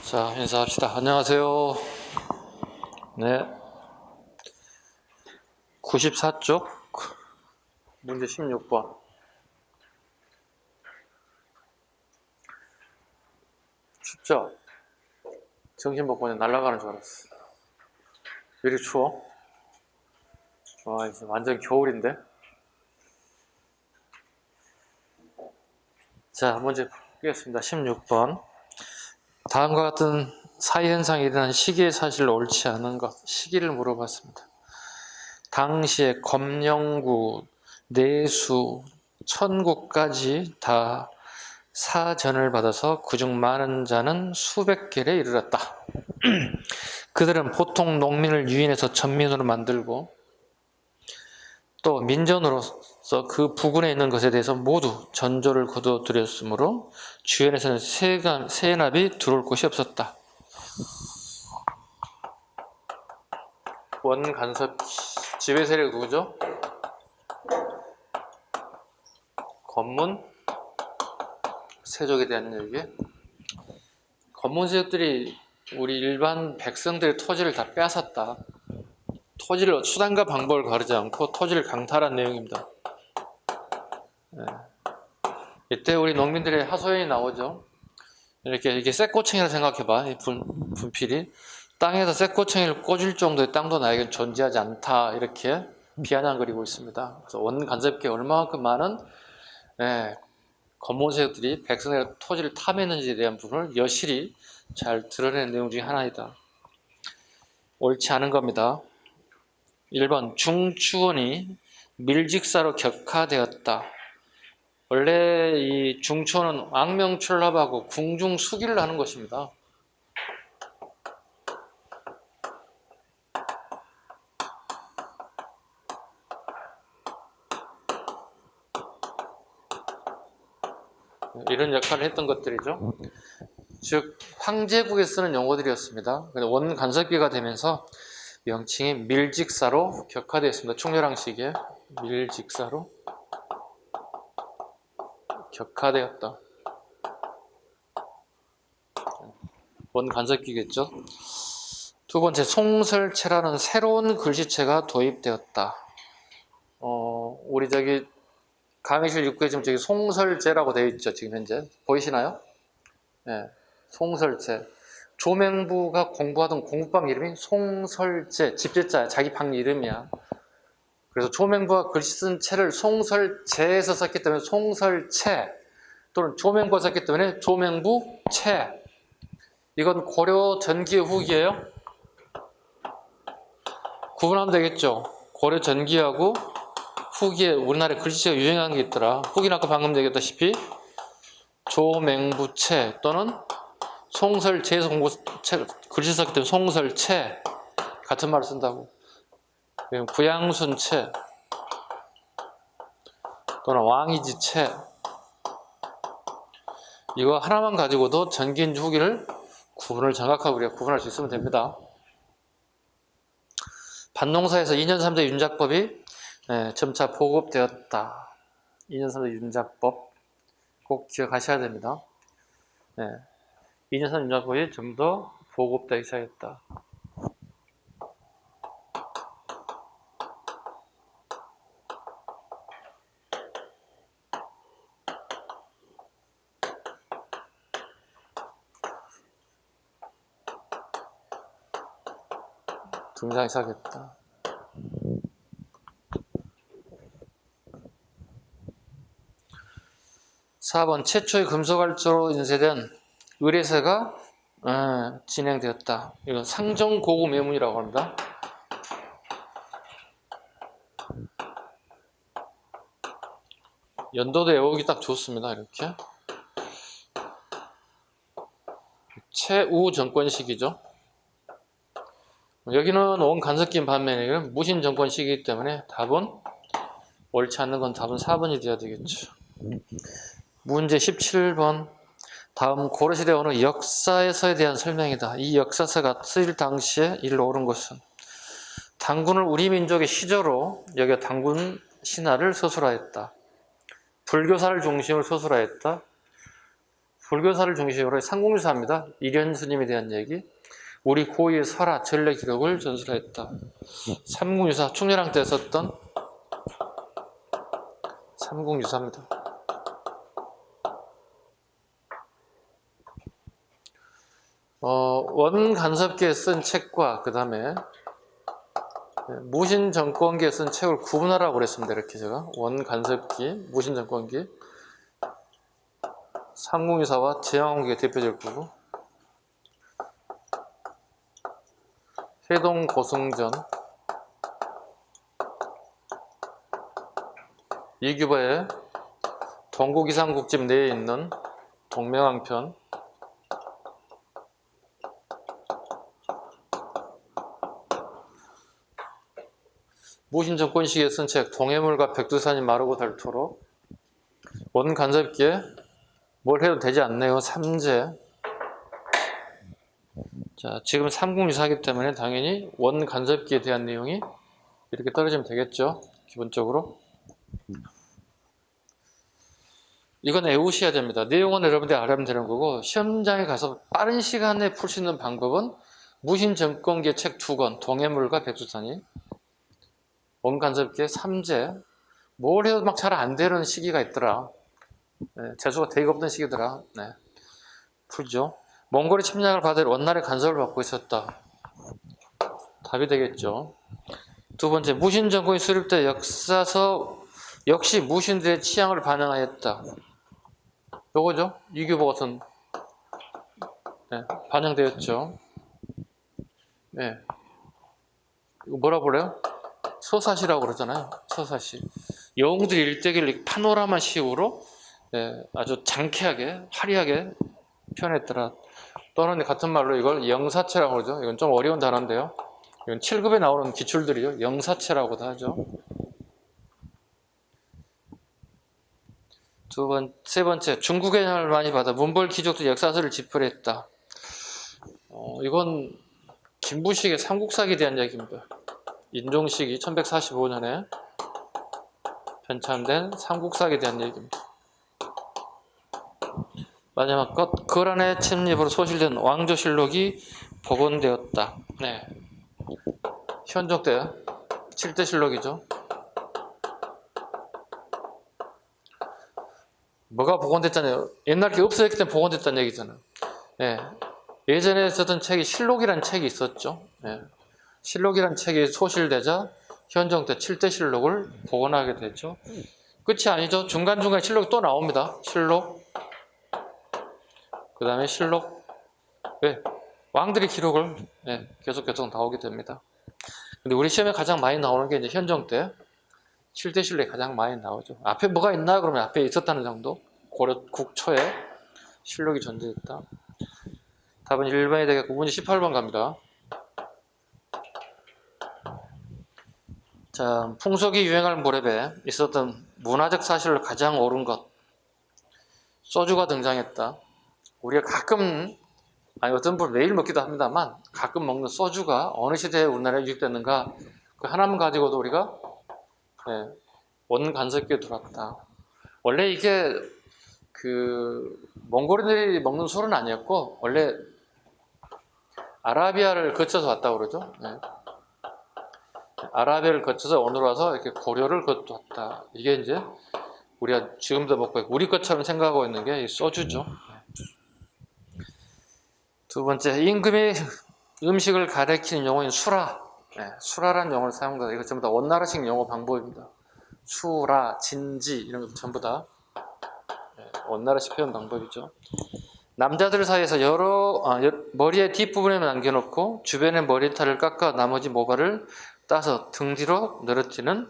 자, 인사합시다. 안녕하세요. 네. 94쪽, 문제 16번. 춥죠? 정신 먹고 그냥 날아가는 줄 알았어. 왜 이리 추워? 와, 이제 완전 겨울인데? 자, 문제 풀겠습니다. 16번. 다음과 같은 사이현상에 대한 시기의 사실을 옳지 않은 것, 시기를 물어봤습니다. 당시에 검령구, 내수, 천구까지 다 사전을 받아서 그중 많은 자는 수백 개에 이르렀다. 그들은 보통 농민을 유인해서 천민으로 만들고 또 민전으로서 그 부근에 있는 것에 대해서 모두 전조를 거두어들였으므로 주변에서는 세납이 들어올 곳이 없었다. 원간섭 지배 세력 누구죠? 검문 세족에 대한 얘기. 검문 세력들이 우리 일반 백성들의 토지를 다 빼앗았다. 토지를 수단과 방법을 가르지 않고 토지를 강탈한 내용입니다. 네. 이때 우리 농민들의 하소연이 나오죠. 이렇게 쇠꼬챙이라 생각해봐. 이 분필이 땅에서 쇠꼬챙이를 꽂을 정도의 땅도 나에겐 존재하지 않다. 이렇게 비아냥거리고 있습니다. 그래서 원간섭기에 얼마만큼 많은 검문 세력들이 백성의 토지를 탐했는지에 대한 부분을 여실히 잘 드러낸 내용 중에 하나이다. 옳지 않은 겁니다. 1번 중추원이 밀직사로 격화되었다. 원래 이 중추원은 왕명출납하고 궁중수기를 하는 것입니다. 이런 역할을 했던 것들이죠. 즉 황제국에 쓰는 용어들이었습니다. 원간섭기가 되면서 명칭이 밀직사로 격화되었습니다. 충렬항식에 밀직사로 격화되었다. 원간섭기겠죠. 두 번째, 송설체라는 새로운 글씨체가 도입되었다. 우리 강의실 입구에 지금 저기 송설제라고 되어 있죠. 지금 현재 보이시나요? 네, 송설제. 조명부가 공부하던 공부방 이름이 송설제, 집제자야. 자기 방 이름이야. 그래서 조명부가 글씨 쓴 채를 송설제에서 썼기 때문에 송설채, 또는 조명부가 썼기 때문에 조명부채. 이건 고려 전기 후기예요. 구분하면 되겠죠. 고려 전기하고 후기에 우리나라에 글씨체가 유행한 게 있더라. 후기는 아까 방금 얘기했다시피 조맹부채 또는 송설채에서 글씨 썼기 때문에 송설채 같은 말을 쓴다고. 구양순채 또는 왕이지채, 이거 하나만 가지고도 전기인지 후기를 구분을 정확하게 우리가 구분할 수 있으면 됩니다. 반농사에서 2년 3대 윤작법이 점차 보급되었다. 2년 3대 윤작법 꼭 기억하셔야 됩니다. 2년 3대 윤작법이 좀 더 보급되기 시작했다. 등장하기 시작했다. (4번) 최초의 금속알조로 인쇄된 의뢰서가 진행되었다. 이건 상정고구 매문이라고 합니다. 연도도 외우기 딱 좋습니다. 이렇게 최우 정권 시기죠. 여기는 원간섭기인 반면에 이건 무신 정권 시기이기 때문에 답은 옳지 않는 건 답은 4번이 되어야 되겠죠. 문제 17번. 다음 고려시대 어느 역사서에 대한 설명이다. 이 역사서가 쓰일 당시에 일로 옳은 것은 당군을 우리 민족의 시조로 여겨 당군 신화를 서술하였다. 불교사를 중심으로 서술하였다. 불교사를 중심으로 상공유사입니다. 일현 스님에 대한 얘기. 우리 고유의 설화 전래 기록을 전술하였다. 삼공유사 충렬왕 때 썼던 삼공유사입니다. 원간섭기에 쓴 책과 그 다음에 무신정권기에 쓴 책을 구분하라고 그랬습니다. 이렇게 제가 원간섭기, 무신정권기, 삼공유사와 제왕홍기가 대표적일 거고, 세동고승전, 이규보의 동국이상국집 내에 있는 동명왕편, 무신정권시기에 쓴 책 동해물과 백두산이 마르고 닳도록, 원간섭기에 뭘 해도 되지 않네요. 삼재. 자, 지금 삼국유사이기 때문에 당연히 원간섭기에 대한 내용이 이렇게 떨어지면 되겠죠. 기본적으로. 이건 외우셔야 됩니다. 내용은 여러분들이 알아면 되는 거고, 시험장에 가서 빠른 시간에 풀 수 있는 방법은 무신정권기의 책 2권, 동해물과 백두산이, 원간섭기의 삼재, 뭘 해도 막 잘 안 되는 시기가 있더라. 네, 재수가 되게 없던 시기더라. 네, 풀죠. 몽골의 침략을 받을 원나라의 간섭을 받고 있었다. 답이 되겠죠. 두 번째, 무신정권이 수립돼 역사서 역시 무신들의 취향을 반영하였다. 요거죠. 이규보가 쓴, 네, 반영되었죠. 네, 이거 뭐라 그래요? 서사시라고 그러잖아요. 서사시. 영웅들이 일대기를 파노라마 식으로, 네, 아주 장쾌하게 화려하게 표현했더라. 또는 같은 말로 이걸 영사체라고 그러죠. 이건 좀 어려운 단어인데요. 이건 7급에 나오는 기출들이죠. 영사체라고도 하죠. 세 번째, 중국의 영향을 많이 받아 문벌 귀족도 역사서를 집필했다. 이건 김부식의 삼국사기에 대한 얘기입니다. 인종식이 1145년에 편찬된 삼국사기에 대한 얘기입니다. 마지막 것, 거란의 침입으로 소실된 왕조실록이 복원되었다. 네, 현종 때 7대 실록이죠. 뭐가 복원됐잖아요. 옛날 게 없어졌기 때문에 복원됐다는 얘기잖아요. 네, 예전에 썼던 책이 실록이라는 책이 있었죠. 네, 실록이라는 책이 소실되자 현종 때 7대 실록을 복원하게 됐죠. 끝이 아니죠. 중간중간 실록이 또 나옵니다. 실록, 그 다음에 실록, 네, 왕들의 기록을, 네, 계속 나오게 됩니다. 근데 우리 시험에 가장 많이 나오는 게 이제 현종 때 7대 실록이 가장 많이 나오죠. 앞에 뭐가 있나? 그러면 앞에 있었다는 정도. 고려 국초에 실록이 존재했다. 답은 1번이 되겠고, 문제 18번 갑니다. 자, 풍속이 유행할 무렵에 있었던 문화적 사실로 가장 옳은 것, 소주가 등장했다. 우리가 가끔, 아니 어떤 분 매일 먹기도 합니다만 가끔 먹는 소주가 어느 시대에 우리나라에 유입됐는가, 그 하나만 가지고도 우리가, 네, 원간섭기에 들어왔다. 원래 이게 그 몽골인들이 먹는 술은 아니었고 원래 아라비아를 거쳐서 왔다고 그러죠. 네. 아라비아를 거쳐서 오늘 와서 이렇게 고려를 거쳤다. 이게 이제 우리가 지금도 먹고 있고 우리 것처럼 생각하고 있는 게 이 소주죠. 두 번째, 임금이 음식을 가리키는 용어인 수라. 네, 수라라는 용어를 사용한다. 이거 전부 다 원나라식 용어 방법입니다. 수라, 진지 이런 것도 전부 다, 네, 원나라식 표현 방법이죠. 남자들 사이에서 머리의 뒷부분에 남겨놓고 주변의 머리털을 깎아 나머지 모발을 따서 등 뒤로 늘어뜨리는,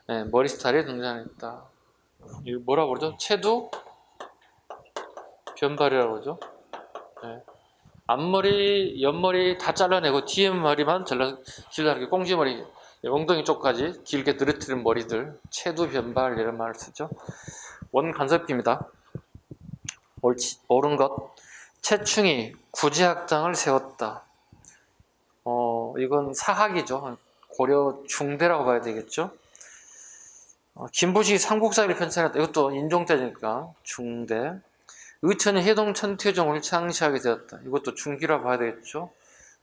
네, 머리 스타일이 등장했다. 이거 뭐라고 그러죠? 체두 변발이라고 그러죠. 네. 앞머리, 옆머리 다 잘라내고 뒤에 머리만 길다랗게 꽁지머리, 엉덩이 쪽까지 길게 늘어뜨린 머리들, 체두 변발 이런 말을 쓰죠. 원간섭기입니다. 옳은 것, 채충이 구제학당을 세웠다. 이건 사학이죠. 고려 중대라고 봐야 되겠죠. 김부식이 삼국사기를 편찬했다. 이것도 인종 때니까 중대. 의천이 해동 천태종을 창시하게 되었다. 이것도 중기라 봐야 되겠죠.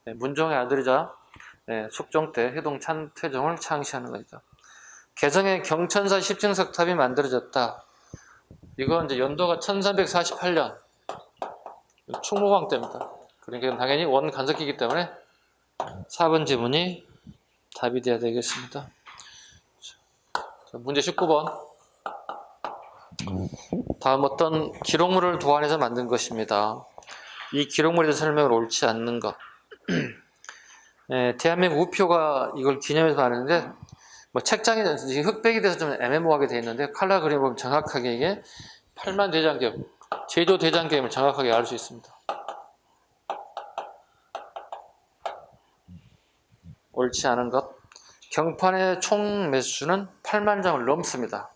네, 문종의 아들이자 숙종 때 해동 천태종을 창시하는 것이다. 개성의 경천사 십층석탑이 만들어졌다. 이건 이제 연도가 1348년 충무광 때입니다. 그러니까 당연히 원간석기이기 때문에 4번 지문이 답이 돼야 되겠습니다. 자, 문제 19번. 다음 어떤 기록물을 도안해서 만든 것입니다. 이 기록물에 대한 설명을 옳지 않는 것. 대한민국 우표가 이걸 기념해서 하는데 뭐 책장에 흑백이 돼서 좀 애매모호하게 되어 있는데 칼라 그림 보면 정확하게 이게 팔만대장경, 제조대장경을 정확하게 알 수 있습니다. 옳지 않은 것. 경판의 총 매수는 8만 장을 넘습니다.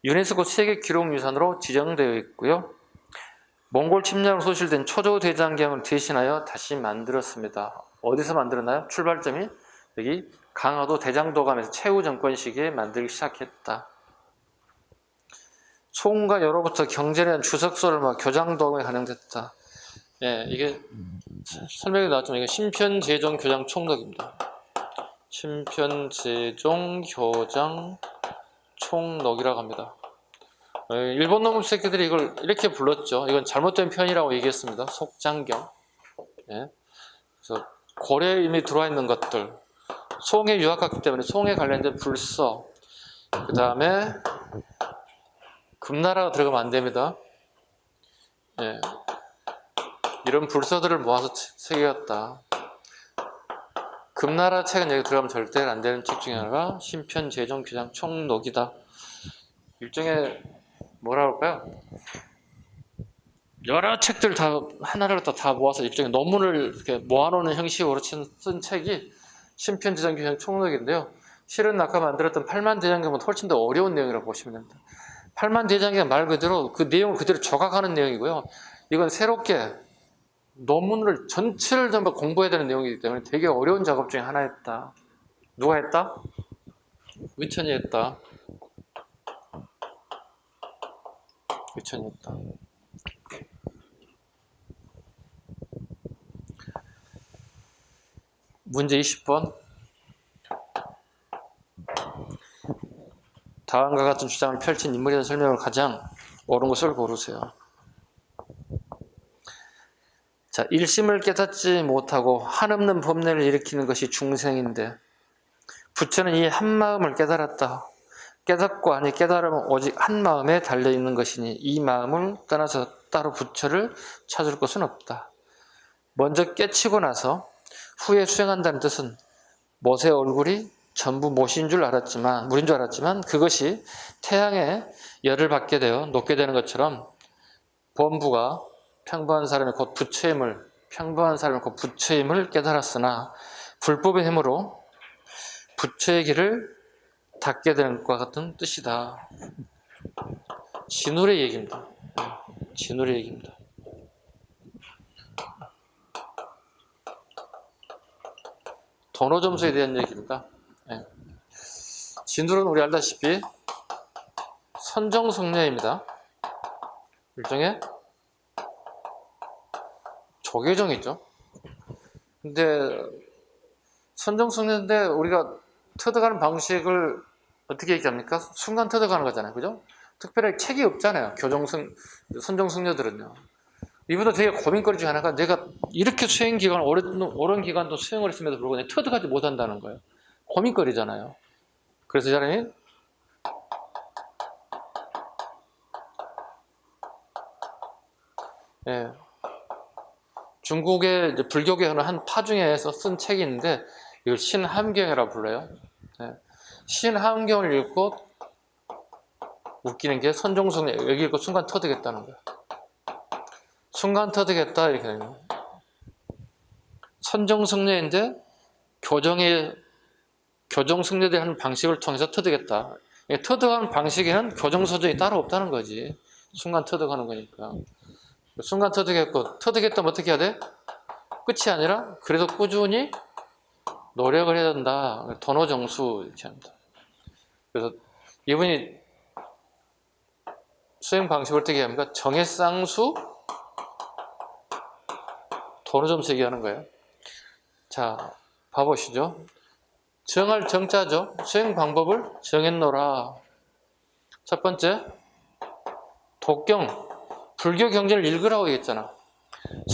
유네스코 세계 기록유산으로 지정되어 있고요. 몽골 침략으로 소실된 초조대장경을 대신하여 다시 만들었습니다. 어디서 만들었나요? 출발점이 여기 강화도 대장도감에서 최후 정권 시기에 만들기 시작했다. 송과 여로부터 경전에 대한 주석서를 교장도감에 간행됐다. 이게 설명이 나왔지만 이게 신편제종 교장 총록입니다. 신편제종 교장 총록이라고 합니다. 일본 놈 새끼들이 이걸 이렇게 불렀죠. 이건 잘못된 편이라고 얘기했습니다. 속장경. 그래서 고려에 이미 들어와 있는 것들, 송에 유학했기 때문에 송에 관련된 불서, 그 다음에 금나라가 들어가면 안 됩니다. 이런 불서들을 모아서 새겼다. 금나라 책은 여기 들어가면 절대 안 되는 책 중에 하나가 신편제종교장 총록이다. 일종의 뭐라 할까요? 여러 책들 다 하나를 다 모아서 일종의 논문을 이렇게 모아놓는 형식으로 쓴 책이 신편제종교장 총록인데요. 실은 아까 만들었던 팔만대장경보다 훨씬 더 어려운 내용이라고 보시면 됩니다. 팔만대장경 말 그대로 그 내용을 그대로 조각하는 내용이고요. 이건 새롭게 논문을 전체를 전부 공부해야 되는 내용이기 때문에 되게 어려운 작업 중에 하나였다. 누가 했다? 의천이 했다. 의천이 했다. 문제 20번. 다음과 같은 주장을 펼친 인물에 대한 설명을 가장 옳은 것을 고르세요. 자, 일심을 깨닫지 못하고 한없는 범례를 일으키는 것이 중생인데 부처는 이 한마음을 깨달았다. 깨닫고 아니 깨달음은 오직 한마음에 달려있는 것이니 이 마음을 떠나서 따로 부처를 찾을 것은 없다. 먼저 깨치고 나서 후에 수행한다는 뜻은 못의 얼굴이 전부 못인 줄 알았지만, 물인 줄 알았지만 그것이 태양에 열을 받게 되어 녹게 되는 것처럼 범부가 평범한 사람이 곧 부처임을, 깨달았으나 불법의 힘으로 부처의 길을 닫게 되는 것과 같은 뜻이다. 진울의 얘기입니다. 진울의 얘기입니다. 도노점수에 대한 얘기입니다. 진울은 우리 알다시피 선정승려입니다. 일종의 조계종이죠. 근데 선정승려인데 우리가 터득하는 방식을 어떻게 얘기합니까? 순간 터득하는 거잖아요. 그죠? 특별하게 책이 없잖아요. 선정승려들은요. 이분도 되게 고민거리 중에 하나가 내가 이렇게 수행 기간, 오랜 기간 동안 수행을 했음에도 불구하고 터득하지 못한다는 거예요. 고민거리잖아요. 그래서 이 사람이 중국의 이제 불교계 한 파 중에서 쓴 책이 있는데 이걸 신함경이라고 불러요. 신함경을 읽고 웃기는 게 선종승려 여기 읽고 순간 터득했다는 거예요. 순간 터득했다 이렇게 되는 거예요. 선종승려인데 교정승려들이 하는 방식을 통해서 터득했다. 터득하는 방식에는 교정서정이 따로 없다는 거지. 순간 터득하는 거니까. 순간 터득했고 터득했다면 어떻게 해야 돼? 끝이 아니라 그래도 꾸준히 노력을 해야 된다. 도노정수 이렇게 합니다. 그래서 이분이 수행 방식을 어떻게 합니까? 정해쌍수 도로 점수 얘기하는 거예요. 자, 봐보시죠. 정할 정자죠. 수행 방법을 정했노라. 첫 번째, 독경, 불교 경전을 읽으라고 얘기했잖아.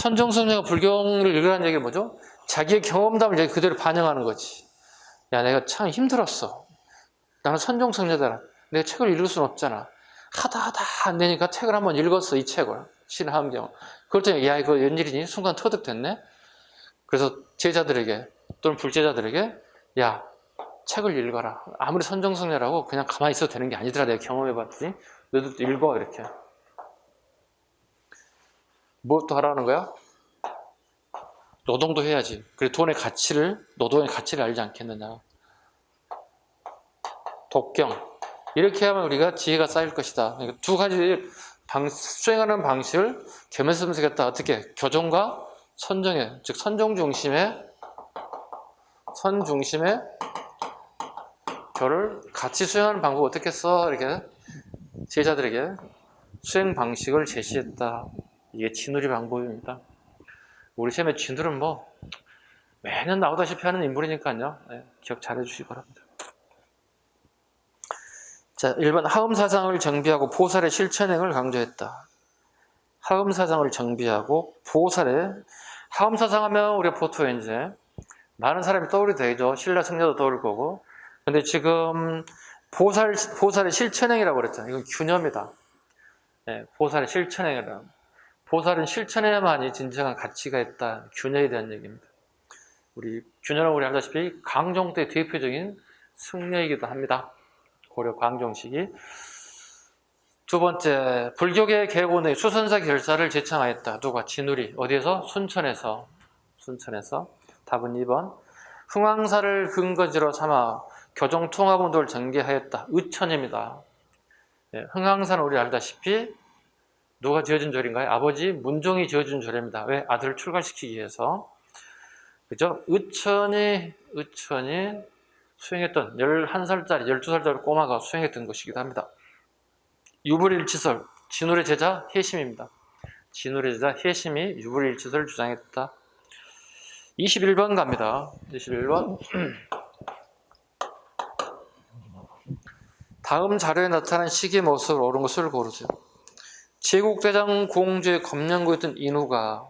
선종선녀가 불경을 읽으라는 얘기가 뭐죠? 자기의 경험담을 이제 그대로 반영하는 거지. 야, 내가 참 힘들었어. 나는 선종선녀잖아. 내가 책을 읽을 수는 없잖아. 하다 안 되니까 책을 한번 읽었어, 이 책을. 신함경. 그랬더니, 야, 이거 웬일이니? 순간 터득됐네? 그래서 제자들에게, 또는 불제자들에게, 야, 책을 읽어라. 아무리 선종선녀라고 그냥 가만히 있어도 되는 게 아니더라. 내가 경험해봤더니. 너희들도 읽어, 이렇게. 뭐 또 하라는 거야? 노동도 해야지. 그래, 노동의 가치를 알지 않겠느냐. 독경. 이렇게 하면 우리가 지혜가 쌓일 것이다. 그러니까 두 가지 수행하는 방식을 겸해서 분석했다. 어떻게? 교종과 선정의, 즉 선종 중심의 교를 같이 수행하는 방법 어떻게 써? 이렇게 제자들에게 수행 방식을 제시했다. 이게 진우리 방법입니다. 우리 시험에 진우는 뭐 매년 나오다시피 하는 인물이니까요. 네, 기억 잘 해주시기 바랍니다. 자, 1번 하음사상을 정비하고 보살의 실천행을 강조했다. 하음사상을 정비하고 하음사상 하면 우리가 보통 이제 많은 사람이 떠오르게 되죠. 신라 승려도 떠오를 거고. 근데 지금 보살의 실천행이라고 그랬잖아요. 이건 균형이다. 네, 보살의 실천행이라. 보살은 실천해야만이 진정한 가치가 있다. 균형에 대한 얘기입니다. 균형은 우리 알다시피 강종 때 대표적인 승려이기도 합니다. 고려 광종식이. 두 번째, 불교계 개고의 수선사 결사를 제창하였다. 누가? 진우리. 어디에서? 순천에서. 답은 2번. 흥황사를 근거지로 삼아 교종통합운동을 전개하였다. 의천입니다. 네, 흥황사는 우리 알다시피 누가 지어준 절인가요? 아버지 문종이 지어준 절입니다. 왜? 아들을 출가시키기 위해서. 그죠? 의천이 수행했던 11살짜리, 12살짜리 꼬마가 수행했던 것이기도 합니다. 유불일치설, 진울의 제자 해심입니다. 진울의 제자 해심이 유불일치설을 주장했다. 21번 갑니다. 21번. 다음 자료에 나타난 시기의 모습을 옳은 것을 고르세요. 제국대장 공주의 검령구였던 인후가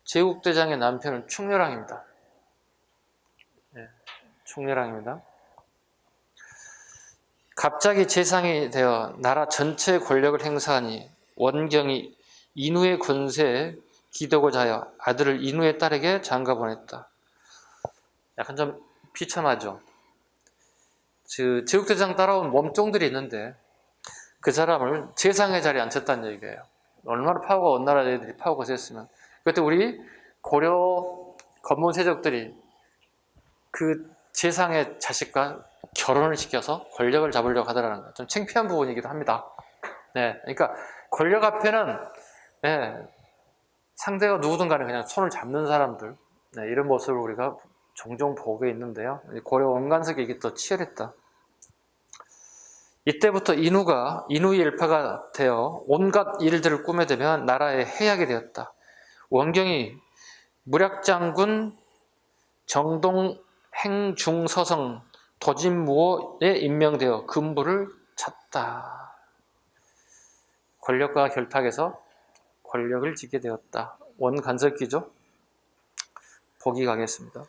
제국대장의 남편은 충렬왕입니다. 네, 충렬왕입니다. 갑자기 재상이 되어 나라 전체의 권력을 행사하니 원경이 인후의 권세에 기대고자 하여 아들을 인후의 딸에게 장가 보냈다. 약간 좀 비참하죠. 제국대장 따라온 몸종들이 있는데 그 사람을 재상의 자리에 앉혔다는 얘기예요. 얼마나 파워가 온 나라 애들이 파워가 셌으면. 그때 우리 고려 건문세족들이 그 재상의 자식과 결혼을 시켜서 권력을 잡으려고 하더라는 거예요. 좀 창피한 부분이기도 합니다. 네, 그러니까 권력 앞에는 상대가 누구든 간에 그냥 손을 잡는 사람들, 이런 모습을 우리가 종종 보고 있는데요. 고려 원간석이 이게 또 치열했다. 이때부터 인후의 일파가 되어 온갖 일들을 꾸며대며 나라의 해악이 되었다. 원경이 무략장군 정동행중서성 도진무호에 임명되어 근부를 찾다. 권력과 결탁해서 권력을 쥐게 되었다. 원간석기죠. 보기 가겠습니다.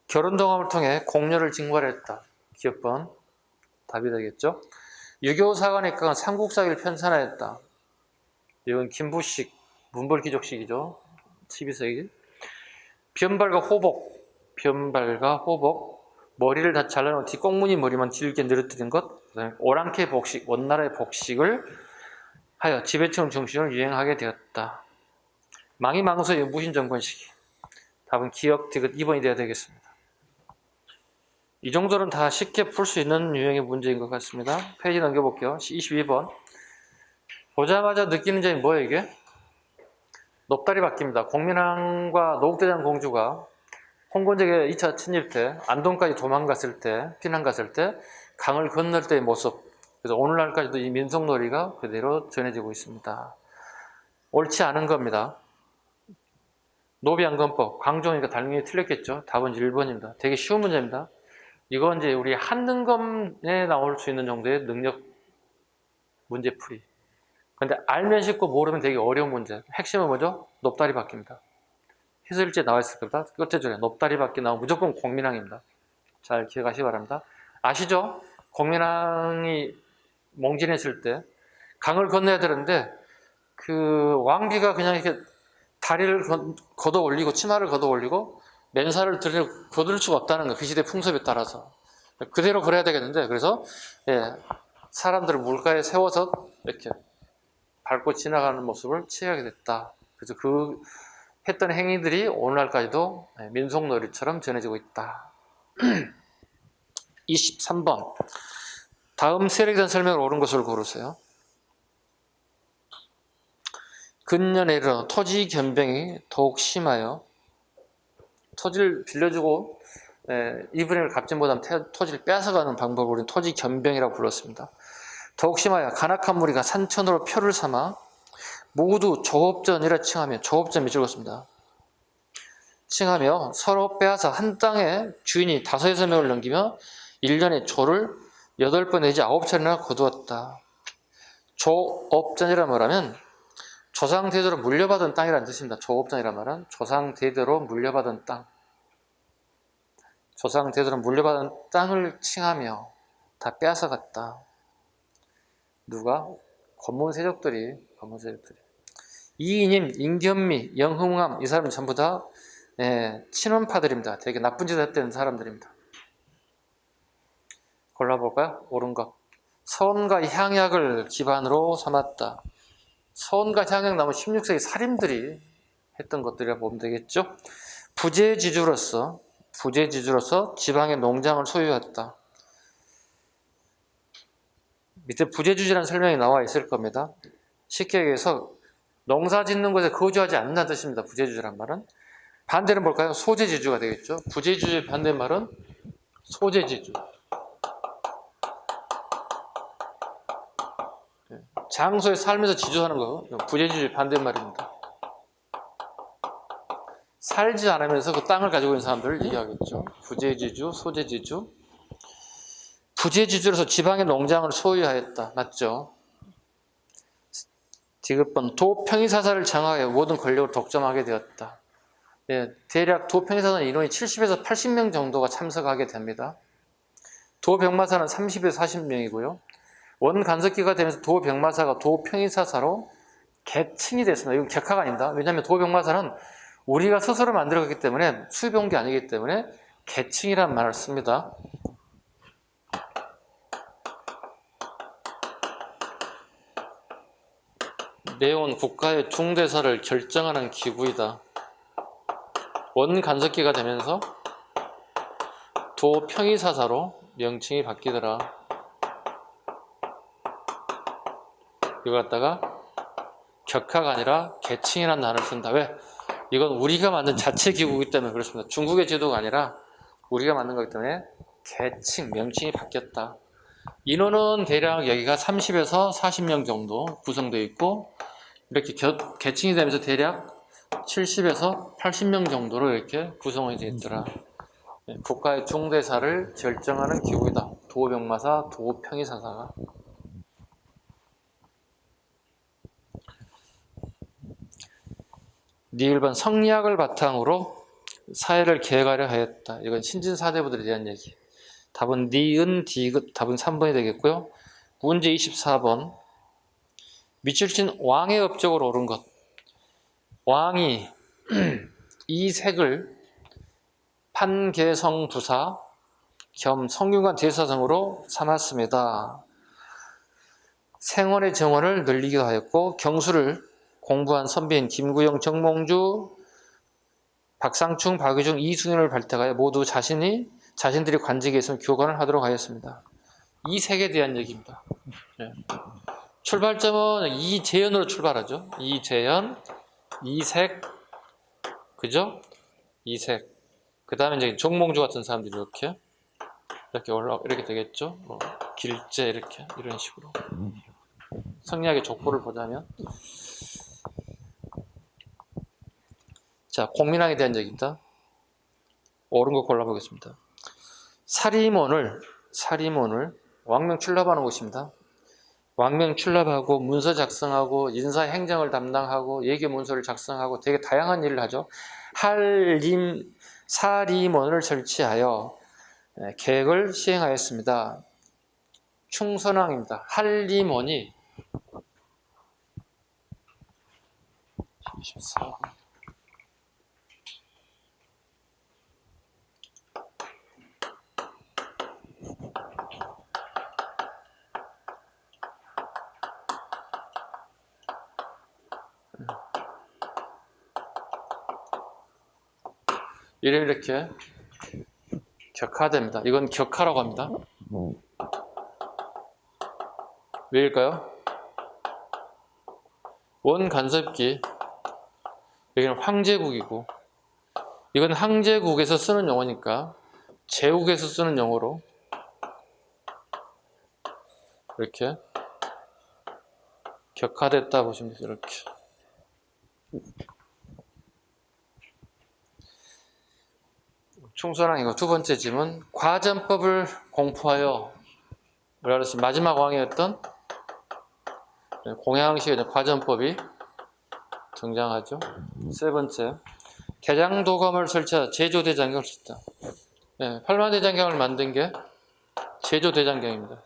결혼동합을 통해 공녀를 징발했다. 기억번 답이 되겠죠. 유교사관학과는 삼국사기를 편찬하였다. 이건 김부식 문벌귀족식이죠. 12세기. 변발과 호복, 머리를 다 잘라놓은 뒷꽁무니 머리만 길게 늘어뜨린 것, 오랑캐 복식, 원나라의 복식을 하여 지배층 중심을 유행하게 되었다. 망이망소의 무신정권 시기. 답은 기억, 디귿 2번이 되어야 되겠습니다. 이 정도는 다 쉽게 풀 수 있는 유형의 문제인 것 같습니다. 페이지 넘겨볼게요. 22번. 보자마자 느끼는 점이 뭐예요, 이게? 높다리 바뀝니다. 공민왕과 노국대장 공주가 홍건적의 2차 침입 때, 안동까지 피난 갔을 때, 강을 건널 때의 모습, 그래서 오늘날까지도 이 민속놀이가 그대로 전해지고 있습니다. 옳지 않은 겁니다. 노비안건법, 광종이니까 당연히 틀렸겠죠. 답은 1번입니다. 되게 쉬운 문제입니다. 이건 이제 우리 한능검에 나올 수 있는 정도의 능력 문제풀이. 근데 알면 쉽고 모르면 되게 어려운 문제. 핵심은 뭐죠? 높다리 바뀝니다. 해설지에 나와 있을 겁니다. 끝에 줄에 높다리 바퀴 나오면 무조건 공민왕입니다. 잘 기억하시기 바랍니다. 아시죠? 공민왕이 몽진했을 때 강을 건너야 되는데 그 왕비가 그냥 이렇게 다리를 걷어 올리고 치마를 걷어 올리고 맨살을 거둘 수가 없다는 거. 그 시대 풍습에 따라서 그대로 그래야 되겠는데 그래서 사람들을 물가에 세워서 이렇게 밟고 지나가는 모습을 취하게 됐다. 그래서 그 했던 행위들이 오늘날까지도 민속놀이처럼 전해지고 있다. 23번 다음 세력에 대한 설명을 옳은 것을 고르세요. 근년에 이르러 토지 겸병이 더욱 심하여 토지를 빌려주고 이분을 갚지 못하면 토지를 뺏어가는 방법을 우리는 토지 겸병이라고 불렀습니다. 더욱 심하여 간악한 무리가 산천으로 표를 삼아 모두 조업전이라 칭하며 조업전이 적었습니다. 칭하며 서로 빼앗아 한 땅에 주인이 5~6명을 넘기며 1년에 조를 8번 내지 9차례나 거두었다. 조업전이라 말하면 조상대대로 물려받은 땅이라는 뜻입니다. 조업전이란 말은 조상대대로 물려받은 땅. 조상대대로 물려받은 땅을 칭하며 다 빼앗아갔다. 누가? 권문세족들이. 이인임, 임견미, 영흥암 이 사람은 전부 다 친원파들입니다. 되게 나쁜 짓을 했던 사람들입니다. 골라볼까요? 옳은 것. 서원과 향약을 기반으로 삼았다. 서원과 향약 나온 16세기 살인들이 했던 것들이라 보면 되겠죠. 부재지주로서 지방의 농장을 소유했다. 밑에 부재주지라는 설명이 나와 있을 겁니다. 쉽게 얘기해서 농사 짓는 곳에 거주하지 않는다는 뜻입니다. 부재주지란 말은. 반대는 뭘까요? 소재지주가 되겠죠. 부재주지의 반대말은 소재지주. 장소에 살면서 지주하는 거 부재주지의 반대말입니다. 살지 않으면서 그 땅을 가지고 있는 사람들을 얘기하겠죠. 부재지주, 소재지주. 부재지주로서 지방의 농장을 소유하였다. 맞죠? 디귿번 도평이사사를 장악하여 모든 권력을 독점하게 되었다. 대략 도평이사사는 인원이 70에서 80명 정도가 참석하게 됩니다. 도병마사는 30에서 40명이고요. 원간섭기가 되면서 도병마사가 도평이사사로 계층이 됐습니다. 이건 격하가 아닙니다. 왜냐하면 도병마사는 우리가 스스로 만들었기 때문에 수입온 게 아니기 때문에 계층이라는 말을 씁니다. 내온 국가의 중대사를 결정하는 기구이다. 원간섭기가 되면서 도평이사사로 명칭이 바뀌더라. 이거 갖다가 격하가 아니라 계층이라는 단어를 쓴다. 왜? 이건 우리가 만든 자체 기구이기 때문에 그렇습니다. 중국의 제도가 아니라 우리가 만든 거기 때문에 계층, 명칭이 바뀌었다. 인원은 대략 여기가 30에서 40명 정도 구성되어 있고 이렇게 계층이 되면서 대략 70에서 80명 정도로 이렇게 구성이 되어 있더라. 국가의 중대사를 결정하는 기구이다. 도병마사, 도평이사사가. 니을번 성리학을 바탕으로 사회를 계획하려 하였다. 이건 신진사대부들에 대한 얘기. 답은 니은, 디귿, 답은 3번이 되겠고요. 문제 24번. 밑줄친 왕의 업적으로 옳은 것. 왕이 이 색을 판계성부사 겸 성균관 대사성으로 삼았습니다. 생원의 정원을 늘리기도 하였고 경수를 공부한 선비인 김구영, 정몽주, 박상충, 박유중, 이순연을 발탁하여 모두 자신들이 관직에 있으면 교관을 하도록 하였습니다. 이 색에 대한 얘기입니다. 출발점은 이재현으로 출발하죠. 이재현, 이색, 그죠? 이색. 그 다음에 이제 정몽주 같은 사람들이 이렇게 되겠죠. 길제 이렇게 이런 식으로 성리학의 족보를 보자면 자 공민왕에 대한 얘기입니다. 옳은 거 골라보겠습니다. 사리몬을 왕명 출납하는 곳입니다. 왕명 출납하고 문서 작성하고 인사 행정을 담당하고 예교 문서를 작성하고 되게 다양한 일을 하죠. 사리몬을 설치하여 계획을 시행하였습니다. 충선왕입니다. 할리몬이 14. 이렇게 격하됩니다. 이건 격하라고 합니다. 왜일까요? 원간섭기 여기는 황제국이고 이건 황제국에서 쓰는 용어니까 제국에서 쓰는 용어로 이렇게 격하됐다 보시면 돼요. 이렇게 충선왕이고 두 번째 질문 과전법을 공포하여 뭐라 그랬지? 마지막 왕이었던 공양시의 과전법이 등장하죠. 세 번째 대장도감을 설치하여 제조대장경을 썼다. 네, 팔마대장경을 만든 게 제조대장경입니다.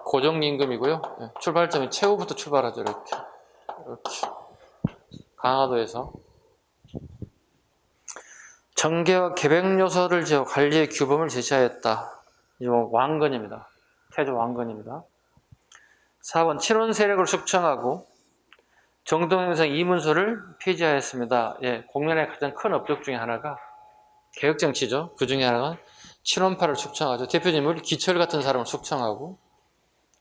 고정임금이고요. 네, 출발점이 최후부터 출발하죠. 이렇게 강화도에서 정계와 계백요소를 지어 관리의 규범을 제시하였다. 이거 왕건입니다. 태조 왕건입니다. 4번 친원 세력을 숙청하고 정동행성 이문서를 폐지하였습니다. 예, 공면의 가장 큰 업적 중에 하나가 개혁정치죠. 그 중에 하나가 친원파를 숙청하죠. 대표님을 기철 같은 사람을 숙청하고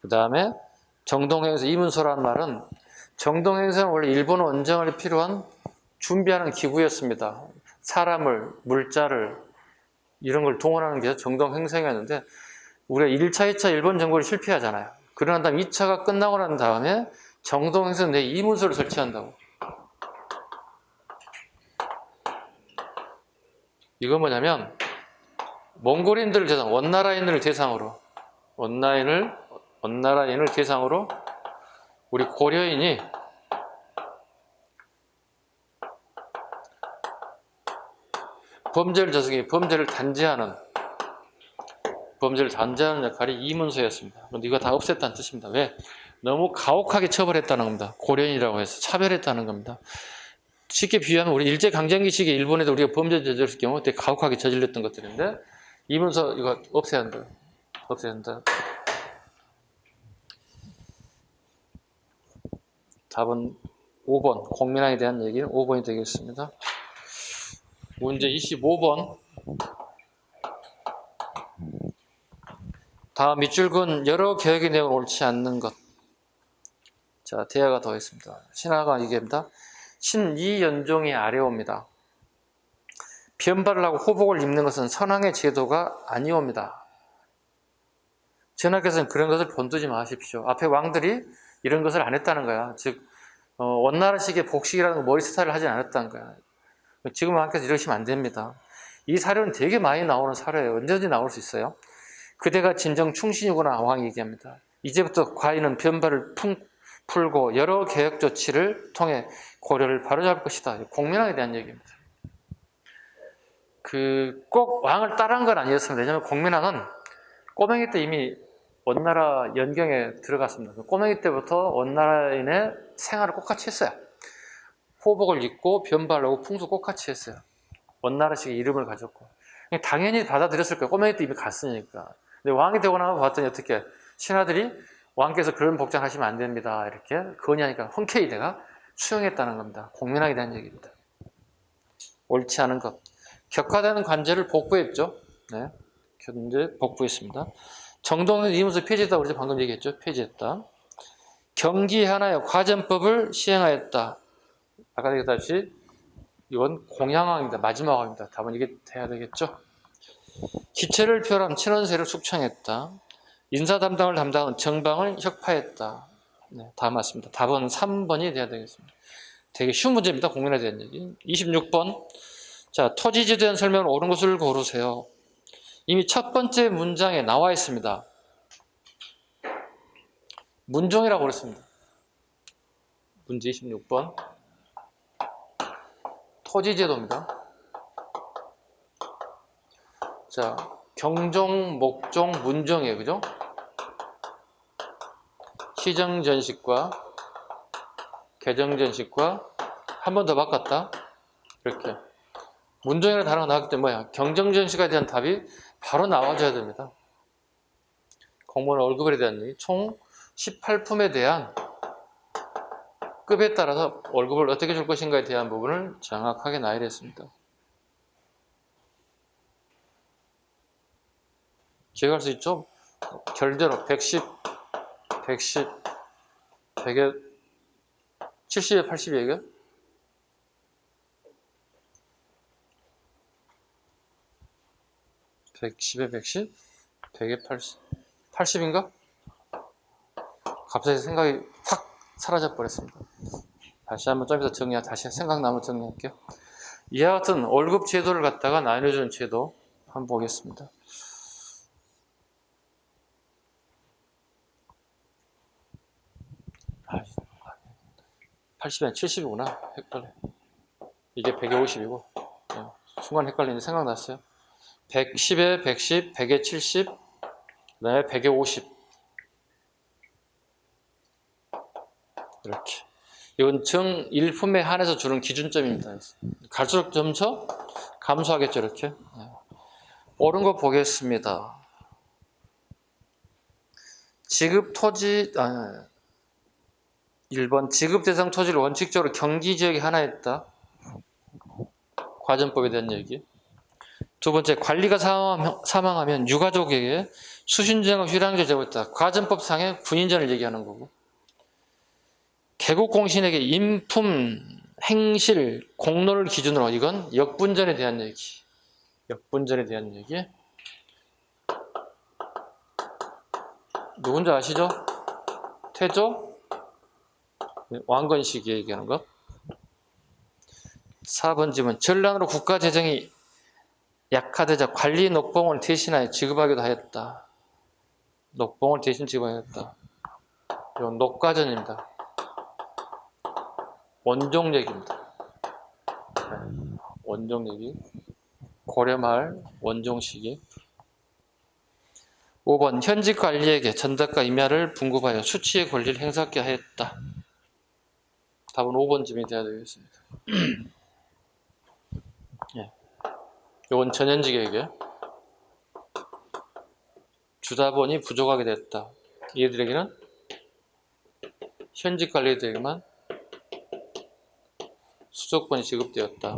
그 다음에 정동행성 이문서라는 말은 정동행성은 원래 일본 원정을 필요한 준비하는 기구였습니다. 사람을, 물자를 이런 걸 동원하는 게 정동행성이었는데 우리가 1차, 2차 일본 정벌이 실패하잖아요. 그러난 다음 2차가 끝나고 난 다음에 정동행성 내 이문서를 설치한다고. 이건 뭐냐면 몽골인들을 대상, 원나라인을 대상으로 우리 고려인이 범죄를 저지르기, 범죄를 단죄하는 역할이 이문서였습니다. 그런데 이거 다 없앴다는 뜻입니다. 왜? 너무 가혹하게 처벌했다는 겁니다. 고려인이라고 해서 차별했다는 겁니다. 쉽게 비유하면 우리 일제강점기 시기에 일본에도 우리가 범죄 저질렀을 경우 되게 가혹하게 저질렀던 것들인데 이문서 이거 없애야 한다. 답은 5번 공민왕에 대한 얘기는 5번이 되겠습니다. 문제 25번 다음 밑줄근 여러 개혁의 내용을 옳지 않는 것. 자, 대화가 더 있습니다. 신하가 얘기합니다. 신이연종이 아래옵니다. 변발을 하고 호복을 입는 것은 선왕의 제도가 아니옵니다. 전하께서는 그런 것을 본두지 마십시오. 앞에 왕들이 이런 것을 안 했다는 거야. 즉 원나라식의 복식이라는 머리 스타일을 하지 않았다는 거야. 지금 왕께서 이러시면 안 됩니다. 이 사료는 되게 많이 나오는 사료예요. 언제든지 나올 수 있어요. 그대가 진정 충신이구나 왕이 얘기합니다. 이제부터 과인은 변발을 풀고 여러 개혁 조치를 통해 고려를 바로잡을 것이다. 공민왕에 대한 얘기입니다. 꼭 왕을 따라한 건 아니었습니다. 왜냐하면 공민왕은 꼬맹이 때 이미 원나라 연경에 들어갔습니다. 꼬맹이 때부터 원나라인의 생활을 똑같이 했어요. 호복을 입고 변발하고 풍수 똑같이 했어요. 원나라식의 이름을 가졌고 당연히 받아들였을 거예요. 꼬맹이 때 이미 갔으니까. 근데 왕이 되고 나서 봤더니 어떻게 신하들이 왕께서 그런 복장 하시면 안 됩니다. 이렇게 건의하니까 흔쾌히 내가 수용했다는 겁니다. 공민왕에 대한 얘기입니다. 옳지 않은 것. 격화되는 관제를 복구했죠. 네, 현재 복구했습니다. 정동은 이문서 폐지했다. 우리 방금 얘기했죠. 폐지했다. 경기 하나의 과전법을 시행하였다. 아까 얘기했다시피 이건 공양왕입니다. 마지막 왕입니다. 답은 이게 돼야 되겠죠. 기체를 표현한 친원세를 숙청했다. 인사 담당을 담당한 정방을 혁파했다. 네, 다 맞습니다. 답은 3번이 돼야 되겠습니다. 되게 쉬운 문제입니다. 공연에 대한 얘기. 26번. 자, 토지지에 대한 설명을 옳은 것을 고르세요. 이미 첫 번째 문장에 나와 있습니다. 문종이라고 그랬습니다. 문제 26번. 토지제도입니다. 자, 경종, 목종, 문종이에요. 그죠? 시정전식과 개정전식과 한 번 더 바꿨다. 이렇게. 문종이라는 단어가 나왔기 때문에 뭐야? 경정전식에 대한 답이 바로 나와줘야 됩니다. 공무원 월급에 대한 얘기. 총 18품에 대한 급에 따라서 월급을 어떻게 줄 것인가에 대한 부분을 정확하게 나열했습니다. 기억할 수 있죠? 결대로 110, 110, 100에 70에 80에 이게? (110에 110) (100에 80) (80인가) 갑자기 생각이 확 사라져 버렸습니다. 다시 한번 좀 이따 다시 생각나면 정리할게요. 이와 같은 월급 제도를 갖다가 나눠주는 제도 한번 보겠습니다. (80에 70이구나) 헷갈려. 이게 100에 50이고 순간 헷갈리는데 생각났어요. 110에 110, 100에 70, 그 다음에 100에 50. 이렇게. 이건 정일품에 한해서 주는 기준점입니다. 갈수록 점차 감소하겠죠, 이렇게. 옳은 거 보겠습니다. 지급 토지, 1번 지급 대상 토지를 원칙적으로 경기지역에 하나 했다. 과전법에 대한 얘기. 두 번째, 관리가 사망하면 유가족에게 수신제와 휴량제를 제공했다. 과전법상의 군인전을 얘기하는 거고. 개국공신에게 인품, 행실, 공로를 기준으로 이건 역분전에 대한 얘기. 역분전에 대한 얘기. 누군지 아시죠? 태조? 왕건식 얘기하는 거. 4번 질문. 전란으로 국가 재정이 약화되자 관리 녹봉을 대신하여 지급하기도 하였다. 녹봉을 대신 지급하였다. 이건 녹가전입니다. 원종 얘기입니다. 원종 얘기. 고려말 원종 시기. 5번 현직 관리에게 전작과 임야를 분급하여 수치의 권리를 행사하게 하였다. 답은 5번쯤이 돼야 되겠습니다. 이건 전현직에게 주자본이 부족하게 됐다. 이들에게는 현직 관리들에게만 수족본이 지급되었다.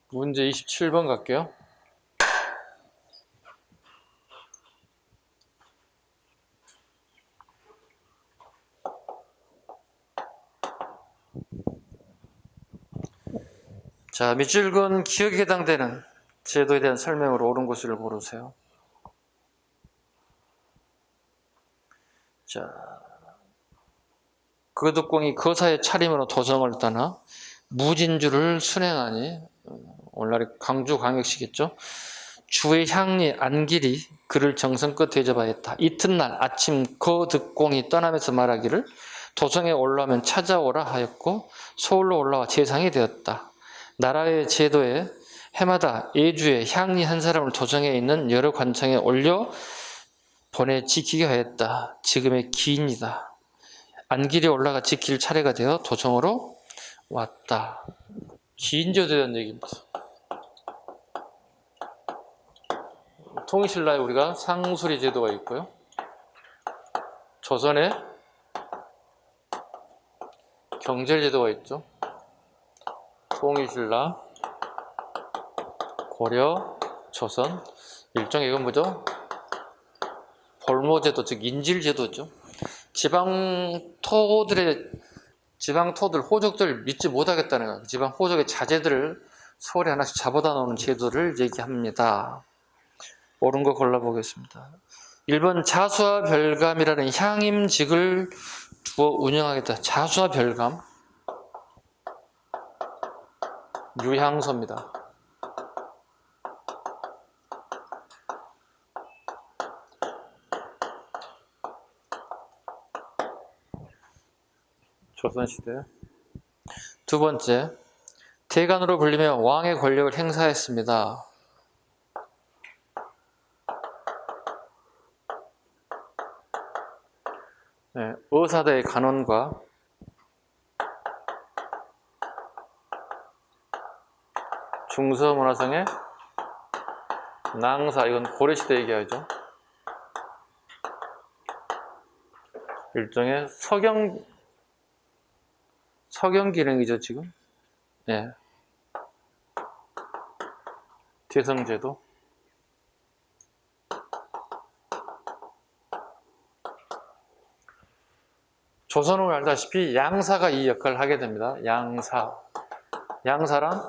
문제 27번 갈게요. 자, 밑줄근 기억에 해당되는 제도에 대한 설명으로 옳은 것을 고르세요. 자, 거덕공이 거사의 차림으로 도성을 떠나 무진주를 순행하니, 오늘날의 광주광역시겠죠. 주의 향리 안길이 그를 정성껏 대접하였다. 이튿날 아침 거덕공이 떠나면서 말하기를 도성에 올라오면 찾아오라 하였고 서울로 올라와 재상이 되었다. 나라의 제도에 해마다 예주에 향리 한 사람을 도성에 있는 여러 관청에 올려 보내 지키게 하였다. 지금의 기인이다. 안길이 올라가 지킬 차례가 되어 도성으로 왔다. 기인제도에 대한 얘기입니다. 통일신라에 우리가 상수리 제도가 있고요. 조선에 경젤제도가 있죠. 통일신라, 고려, 조선. 일종의 이건 뭐죠? 볼모제도, 즉 인질제도죠. 지방토들, 호족들 믿지 못하겠다는 거예요. 지방 호족의 자제들을 서울에 하나씩 잡아다 놓는 제도를 얘기합니다. 옳은 거 골라보겠습니다. 1번 자수와 별감이라는 향임직을 두어 운영하겠다. 자수와 별감 유향소입니다. 조선시대. 두 번째, 대간으로 불리며 왕의 권력을 행사했습니다. 네, 의사대의 간원과 중서문화성의 낭사, 이건 고려시대 얘기하죠. 일종의 서경 기능이죠, 지금. 네. 대성제도. 조선을 알다시피 양사가 이 역할을 하게 됩니다. 양사랑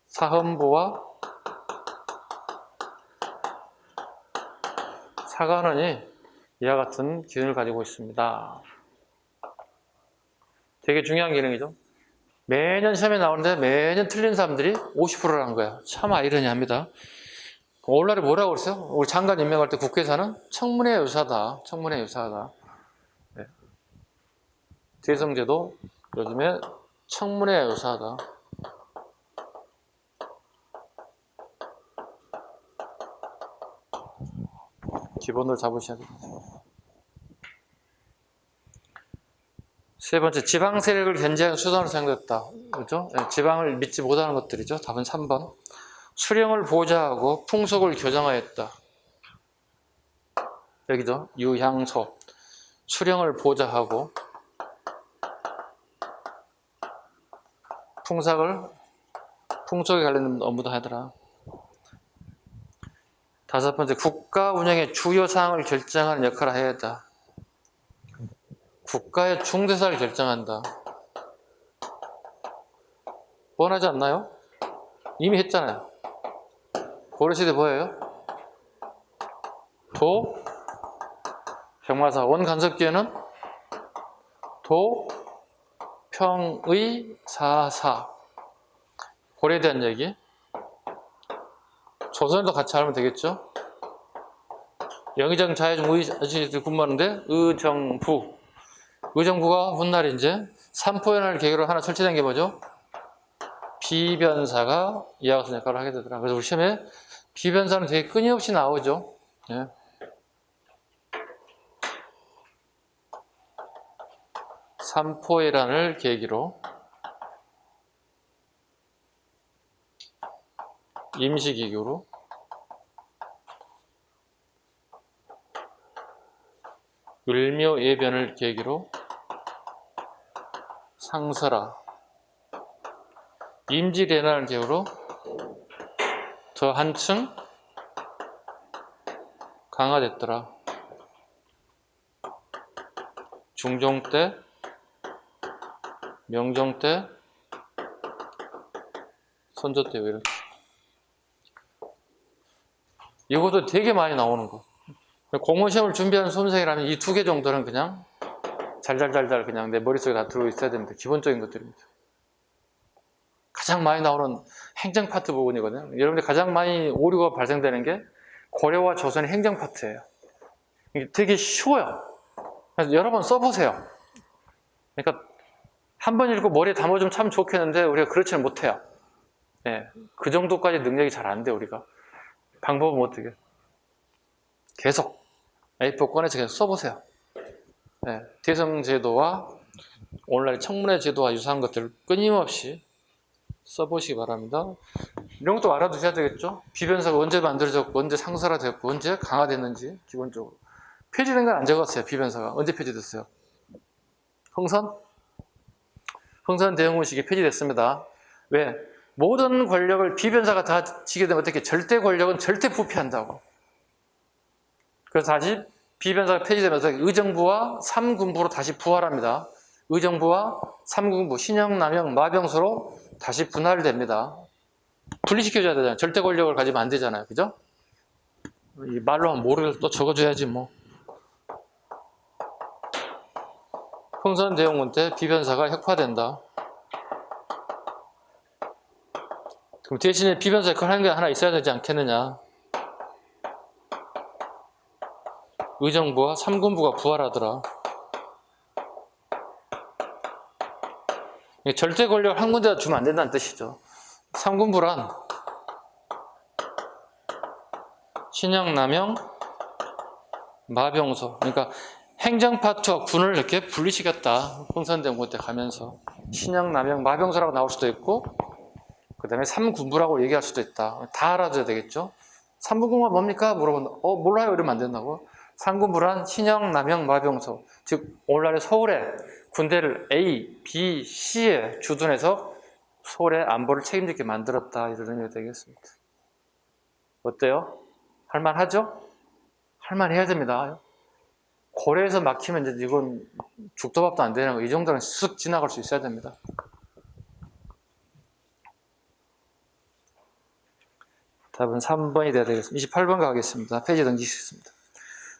사헌부와 사관원이 이와 같은 기능을 가지고 있습니다. 되게 중요한 기능이죠. 매년 시험에 나오는데 매년 틀린 사람들이 50%라는 거예요. 참 아이러니합니다. 오늘날에 뭐라고 그랬어요? 우리 장관 임명할 때 국회에서는 청문회 유사하다. 청문회 유사하다. 네. 대성제도 요즘에 청문회 유사하다. 기본으로 잡으셔야 됩니다. 세 번째, 지방 세력을 견제하는 수단으로 사용됐다. 그렇죠? 네, 지방을 믿지 못하는 것들이죠. 답은 3번. 수령을 보좌하고 풍속을 교정하였다. 여기죠. 유향소. 수령을 보좌하고 풍속에 관련된 업무도 하더라. 다섯 번째, 국가 운영의 주요 사항을 결정하는 역할을 해야 했다. 국가의 중대사를 결정한다. 뻔하지 않나요? 이미 했잖아요. 고려시대 뭐예요? 도, 병마사. 원간섭기에는 도, 평의, 사사. 고려에 대한 얘기. 조선도 같이 하면 되겠죠? 영의정, 자해정, 의정이 근무하는데 의정부가 훗날 이제 삼포연을 계기로 하나 설치된 게 뭐죠? 비변사가 이와 같은 역할을 하게 되더라. 그래서 우리 시험에 비변사는 되게 끊임없이 나오죠. 예. 삼포연을 계기로 임시기구로 을묘예변을 계기로 상설화 임지대난을 계기로 더 한층 강화됐더라. 중종 때, 명종 때, 선조 때 이렇게. 이것도 되게 많이 나오는 거. 공무원시험을 준비하는 수험생이라면 이 두 개 정도는 그냥 잘잘잘잘 그냥 내 머릿속에 다 들어있어야 됩니다. 기본적인 것들입니다. 가장 많이 나오는 행정 파트 부분이거든요. 여러분들 가장 많이 오류가 발생되는 게 고려와 조선의 행정 파트예요. 이게 되게 쉬워요. 그래서 여러 번 써보세요. 그러니까 한 번 읽고 머리에 담아주면 참 좋겠는데 우리가 그렇지는 못해요. 네, 그 정도까지 능력이 잘 안 돼요, 우리가. 방법은 어떻게? 계속 A4 꺼내서 계속 써보세요. 네, 대성제도와 오늘날 청문회 제도와 유사한 것들을 끊임없이 써보시기 바랍니다. 이런 것도 알아두셔야 되겠죠? 비변사가 언제 만들어졌고 언제 상설화됐고 언제 강화됐는지 기본적으로. 폐지된 건 안 적었어요. 비변사가 언제 폐지됐어요? 흥선 대흥군식이 폐지됐습니다. 왜? 모든 권력을 비변사가 다 지게 되면 어떻게? 절대 권력은 절대 부패한다고. 그래서 다시 비변사가 폐지되면서 의정부와 삼군부로 다시 부활합니다. 의정부와 삼군부, 신영, 남영, 마병소로 다시 분할됩니다. 분리시켜줘야 되잖아요. 절대 권력을 가지면 안 되잖아요. 그죠? 이 말로 한 모를 또 적어줘야지 뭐. 풍선 대용문 때 비변사가 획파된다. 그럼 대신에 비변사 역할 하는 게 하나 있어야 되지 않겠느냐. 의정부와 삼군부가 부활하더라. 절대 권력을 한 군데다 주면 안 된다는 뜻이죠. 삼군부란 신양, 남영, 마병소. 그러니까 행정파트와 군을 이렇게 분리시켰다. 풍선대원군 때 가면서. 신양, 남영, 마병소라고 나올 수도 있고, 그 다음에 삼군부라고 얘기할 수도 있다. 다 알아둬야 되겠죠. 삼군부가 뭡니까? 물어보면 몰라요. 이러면 안 된다고. 삼군부란 신양, 남영, 마병소. 즉 오늘날의 서울에 군대를 A, B, C에 주둔해서 서울의 안보를 책임지게 만들었다. 이런 의미가 되겠습니다. 어때요? 할만하죠? 할만해야 됩니다. 고래에서 막히면 이제 이건 죽도 밥도 안 되는 거. 이 정도는 쓱 지나갈 수 있어야 됩니다. 답은 3번이 돼야 되겠습니다. 28번 가겠습니다. 페이지 넘기겠습니다.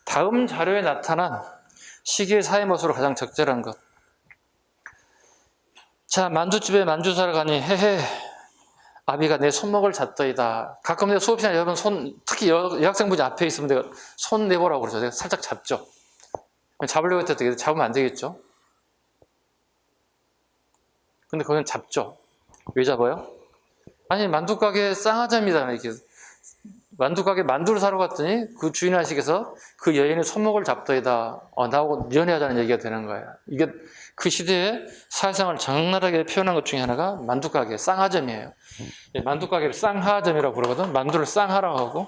다음 자료에 나타난 시기의 사회 모습으로 가장 적절한 것. 자, 만두집에 만주사를 가니 헤헤 아비가 내 손목을 잡더이다. 가끔 내가 수업 시간에 여러분 특히 여학생분이 앞에 있으면 내가 손 내보라고 그러죠. 내가 살짝 잡죠. 잡으려고 했을 때 잡으면 안 되겠죠. 근데 그건 잡죠. 왜 잡아요? 아니 만두가게 쌍화점이다. 이렇게 만두가게 만두를 사러 갔더니 그 주인 아저씨께서 그 여인의 손목을 잡더이다. 나하고 연애하자는 얘기가 되는 거예요. 이게 그 시대에 사회생활을 적나라하게 표현한 것 중에 하나가 만두가게 쌍화점이에요. 만두가게를 쌍화점이라고 그러거든. 만두를 쌍화라고 하고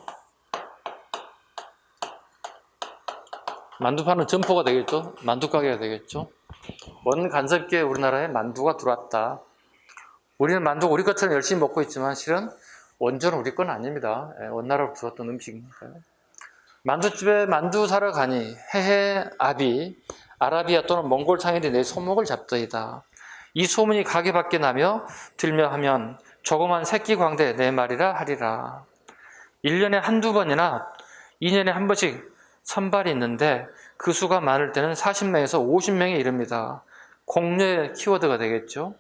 만두 파는 점포가 되겠죠. 만두가게가 되겠죠. 먼 간섭기에 우리나라에 만두가 들어왔다. 우리는 만두가 우리 것처럼 열심히 먹고 있지만 실은 원조는 우리 건 아닙니다. 원나라로 들어왔던 음식이니까요. 만두집에 만두 사러 가니 헤헤 아비 아라비아 또는 몽골 상인이 내 손목을 잡더이다. 이 소문이 가게 밖에 나며 들며 하면 조그만 새끼 광대 내 말이라 하리라. 1년에 한두 번이나 2년에 한 번씩 선발이 있는데 그 수가 많을 때는 40명에서 50명에 이릅니다. 공녀의 키워드가 되겠죠.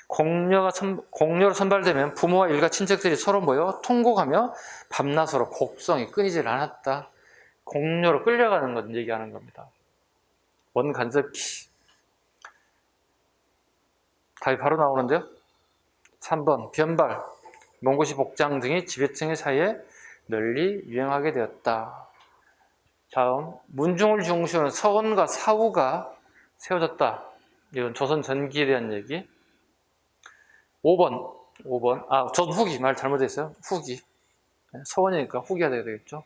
공녀로 선발되면 부모와 일가 친척들이 서로 모여 통곡하며 밤낮으로 곡성이 끊이질 않았다. 공녀로 끌려가는 것 얘기하는 겁니다. 원간섭기. 답이 바로 나오는데요. 3번 변발, 몽고시 복장 등이 지배층의 사이에 널리 유행하게 되었다. 다음 문중을 중시하는 서원과 사후가 세워졌다. 이건 조선 전기에 대한 얘기. 5번. 조선 후기 말 잘못했어요. 후기. 서원이니까 후기가 돼야 되겠죠.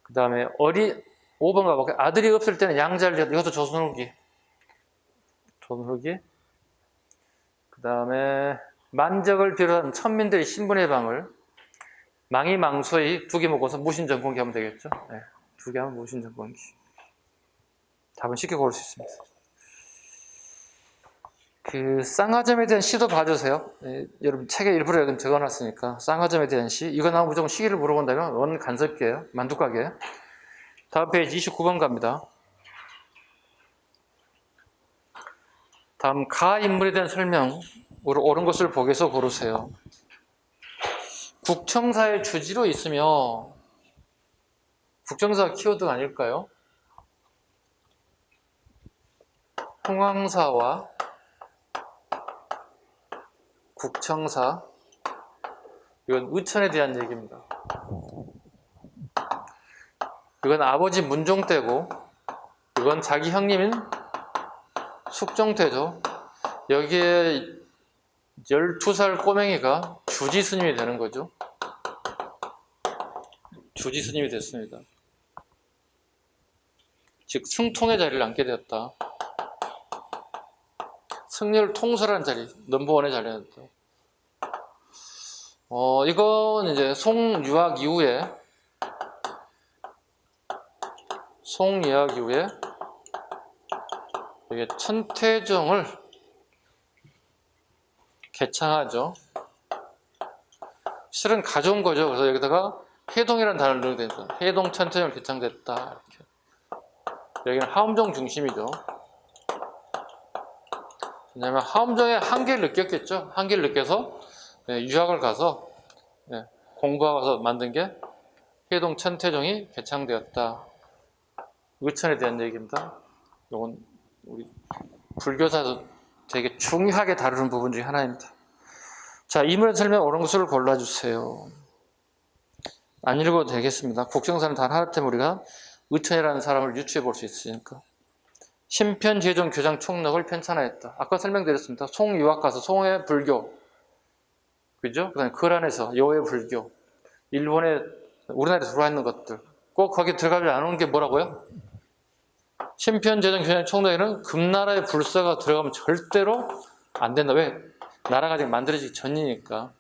그 다음에 5번 가볼까요? 아들이 없을 때는 양자를 이것도 조선 후기. 그 다음에 만적을 비롯한 천민들의 신분의 방을 망이 망소의 두 개 먹어서 무신전공기 하면 되겠죠. 네, 두 개 하면 무신전공기. 답은 쉽게 고를 수 있습니다. 그 쌍화점에 대한 시도 봐주세요. 여러분 책에 일부러 여기 적어놨으니까 쌍화점에 대한 시. 이거 나오면 무조건 시기를 물어본다면 원간섭기예요. 만두가게. 다음 페이지 29번 갑니다. 다음 가 인물에 대한 설명으로 옳은 것을 보기에서 고르세요. 국청사의 주지로 있으며 국정사 키워드가 아닐까요? 홍황사와 국청사. 이건 의천에 대한 얘기입니다. 이건 아버지 문종 때고 이건 자기 형님인 숙종 때죠. 여기에 12살 꼬맹이가 주지 스님이 되는 거죠. 주지 스님이 됐습니다. 즉 승통의 자리를 앉게 되었다. 승려를 통솔하는 자리, 넘버원의 자리였다. 이건 이제 송유학 이후에 이게 천태정을 개창하죠. 실은 가져온 거죠. 그래서 여기다가 해동이라는 단어를 넣게 되죠. 해동 천태종을 개창됐다. 이렇게. 여기는 하엄종 중심이죠. 왜냐하면 하엄종의 한계를 느꼈겠죠. 한계를 느껴서 유학을 가서 공부하고 가서 만든 게 해동 천태종이 개창되었다. 의천에 대한 얘기입니다. 이건 우리 불교사도 되게 중요하게 다루는 부분 중에 하나입니다. 자, 이문의 설명 옳은 것을 골라주세요. 안 읽어도 되겠습니다. 국정사는 단 하나 때문에 우리가 의천이라는 사람을 유추해 볼 수 있으니까. 신편제종 교장 총록을 편찬하였다. 아까 설명드렸습니다. 송유학 가서 송의 불교, 그죠? 그다음에 그 안에서 여의 불교, 일본에 우리나라에 들어와 있는 것들, 꼭 거기 들어가지 않은 게 뭐라고요? 신편제종 교장 총록에는 금나라의 불사가 들어가면 절대로 안 된다. 왜? 나라가 아직 만들어지기 전이니까.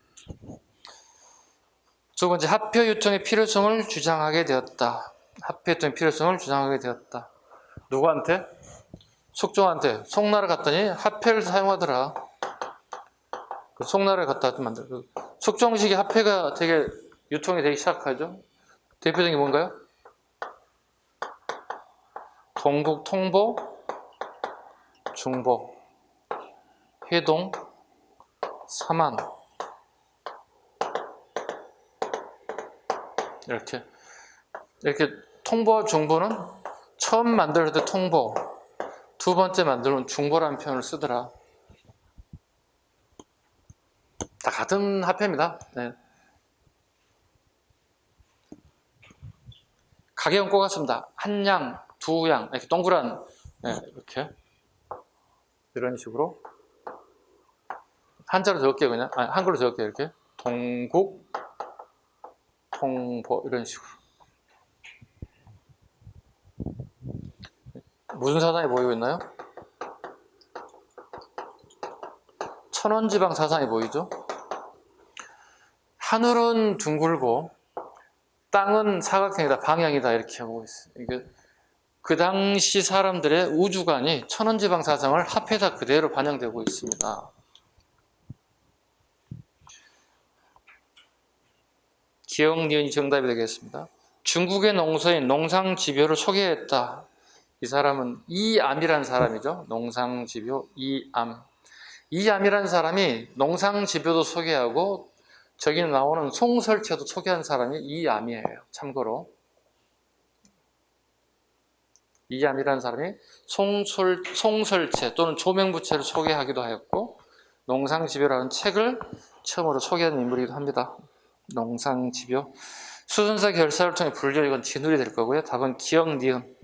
두 번째, 화폐 유통의 필요성을 주장하게 되었다. 화폐 유통의 필요성을 주장하게 되었다. 누구한테? 숙종한테. 송나라 갔더니 화폐를 사용하더라. 그 송나라에 갔다 만들어. 숙종식의 화폐가 되게 유통이 되기 시작하죠. 대표적인 게 뭔가요? 동국, 통보, 중보, 회동, 사만. 이렇게 통보와 중보는 처음 만들 때 통보, 두 번째 만들면 중보라는 표현을 쓰더라. 다 같은 화폐입니다. 네. 가격은 꼭 같습니다. 한 양, 두 양, 이렇게 동그란, 이렇게 이런 식으로 한자로 적을게요. 그냥 한글로 적을게요. 이렇게 동국, 통보 이런 식으로. 무슨 사상이 보이고 있나요? 천원지방 사상이 보이죠? 하늘은 둥글고 땅은 사각형이다, 방향이다 이렇게 하고 있어요. 이게 그 당시 사람들의 우주관이 천원지방 사상을 합해다 그대로 반영되고 있습니다. 기억, 니은이 정답이 되겠습니다. 중국의 농서인 농상집요를 소개했다. 이 사람은 이암이라는 사람이죠. 농상집요 이암. 이암이라는 사람이 농상집요도 소개하고 저기 나오는 송설체도 소개한 사람이 이암이에요. 참고로 이암이라는 사람이 송설체 또는 조명부체를 소개하기도 하였고 농상집요라는 책을 처음으로 소개한 인물이기도 합니다. 농상집요. 수선사 결사를 통해 불교, 이건 진울이 될 거고요. 답은 기억, 니은.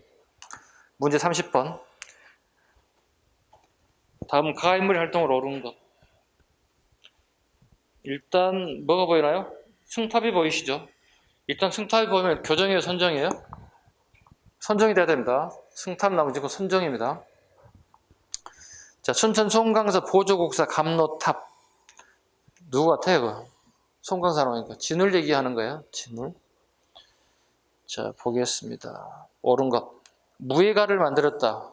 문제 30번. 다음 가인물의 활동을 옳은 것. 일단 뭐가 보이나요? 승탑이 보이시죠? 일단 승탑이 보이면 교정이에요, 선정이에요? 선정이 돼야 됩니다. 승탑 나머지고 선정입니다. 자, 순천 송강서 보조국사 감로탑. 누구 같아요, 이거? 송강사 나오니까 진울 얘기하는 거예요. 진울. 자, 보겠습니다. 옳은 것. 무예가를 만들었다.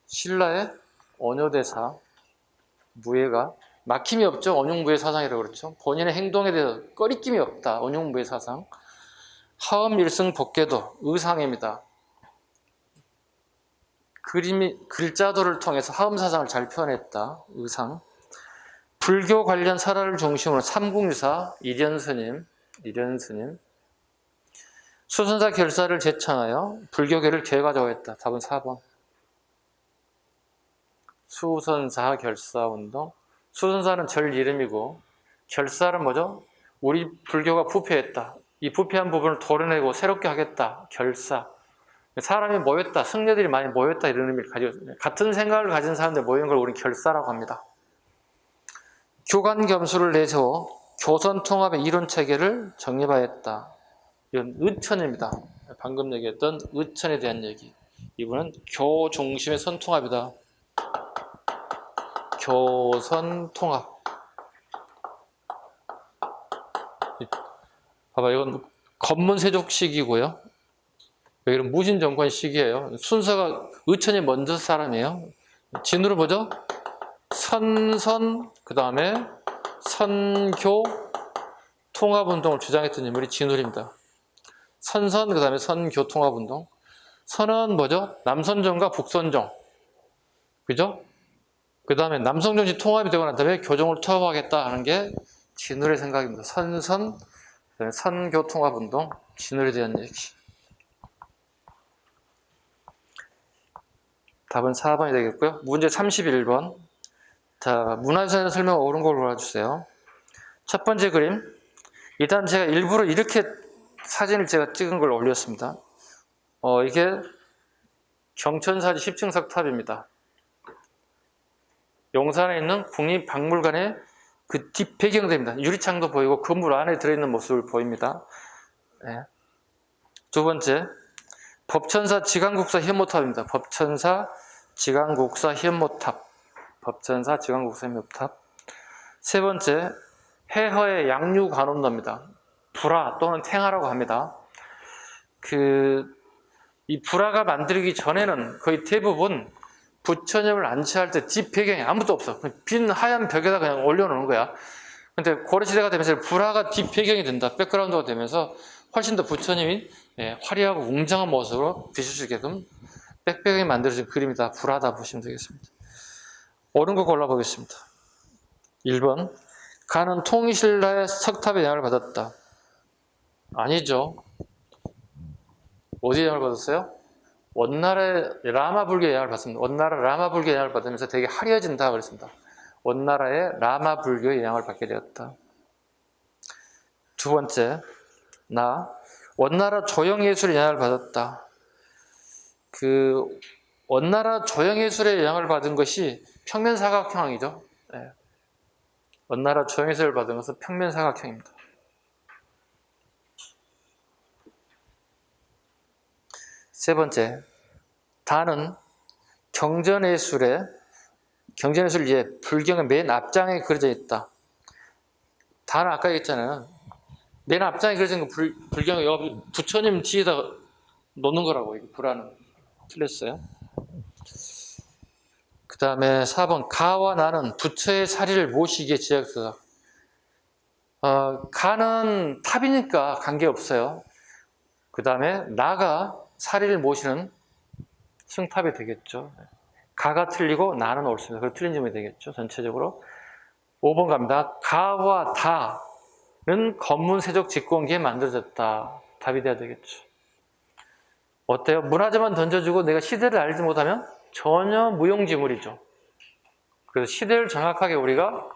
신라의 언효대사. 무예가. 막힘이 없죠. 언용무예 사상이라고 그렇죠. 본인의 행동에 대해서 꺼리낌이 없다. 언용무예 사상. 하엄 일승 법계도 의상입니다. 글자도를 통해서 하엄 사상을 잘 표현했다. 의상. 불교 관련 설화를 중심으로 삼국유사 이련스님. 수선사 결사를 제창하여 불교계를 개가져했다. 답은 4번. 수선사 결사운동. 수선사는 절 이름이고 결사는 뭐죠? 우리 불교가 부패했다. 이 부패한 부분을 도려내고 새롭게 하겠다. 결사. 사람이 모였다. 승려들이 많이 모였다. 이런 의미를 가지고 있습니다. 같은 생각을 가진 사람들 모이는 걸 우리는 결사라고 합니다. 교관겸수를 내세워 교선통합의 이론체계를 정립하였다. 이건 의천입니다. 방금 얘기했던 의천에 대한 얘기. 이분은 교 중심의 선통합이다. 교선통합. 봐봐, 이건 건문세족식이고요. 여기는 무신정권 시기예요. 순서가 의천이 먼저 사람이에요. 진우는 뭐죠? 선선 그 다음에 선교 통합운동을 주장했던 인물이 진울입니다. 선선 그 다음에 선교 통합운동. 선은 뭐죠? 남선종과 북선종, 그죠? 그 다음에 남성정치 통합이 되고 난 다음에 교종을 통합하겠다 하는 게 진울의 생각입니다. 선선, 그다음에 선교 통합운동, 진울에 대한 얘기. 답은 4번이 되겠고요. 문제 31번. 자, 문화유산의 설명 옳은 걸 골라주세요. 첫 번째 그림. 일단 제가 일부러 이렇게 사진을 제가 찍은 걸 올렸습니다. 이게 경천사지 10층 석탑입니다. 용산에 있는 국립박물관의 그 뒷배경입니다. 유리창도 보이고 건물 안에 들어있는 모습을 보입니다. 네. 두 번째, 법천사 지강국사 현모탑입니다. 법천사 지강국사 현모탑. 법천사 지강국사 현모탑. 세 번째, 해허의 양류관원로입니다. 불화 또는 탱화라고 합니다. 이 불화가 만들기 전에는 거의 대부분 부처님을 안치할 때 뒷배경에 아무도 없어. 빈 하얀 벽에다 그냥 올려놓는 거야. 근데 고려시대가 되면서 불화가 뒷배경이 된다. 백그라운드가 되면서 훨씬 더 부처님이 화려하고 웅장한 모습으로 비칠 수 있게끔 백배경이 만들어진 그림이다. 불화다 보시면 되겠습니다. 옳은 거 골라보겠습니다. 1번. 가는 통일신라의 석탑의 영향을 받았다. 아니죠. 어디에 영향을 받았어요? 원나라의 라마불교의 영향을 받습니다. 원나라 라마불교의 영향을 받으면서 되게 화려해진다 그랬습니다. 원나라의 라마불교의 영향을 받게 되었다. 두 번째, 원나라 조형예술의 영향을 받았다. 원나라 조형예술의 영향을 받은 것이 평면사각형이죠. 네. 원나라 조형예술을 받은 것은 평면사각형입니다. 세 번째, 다는 경전예술 이제 불경의 맨 앞장에 그려져 있다. 다는 아까 얘기했잖아요. 맨 앞장에 그려진 거 불경의 부처님 뒤에다 놓는 거라고. 이게 불화는 틀렸어요. 그 다음에 4번, 가와 나는 부처의 사리를 모시기에 제약서다. 가는 탑이니까 관계없어요. 그 다음에 나가 사리를 모시는 승탑이 되겠죠. 가가 틀리고 나는 옳습니다. 그래서 틀린 점이 되겠죠. 전체적으로. 5번 갑니다. 가와 다는 건문세족 집권기에 만들어졌다. 답이 돼야 되겠죠. 어때요? 문화재만 던져주고 내가 시대를 알지 못하면 전혀 무용지물이죠. 그래서 시대를 정확하게 우리가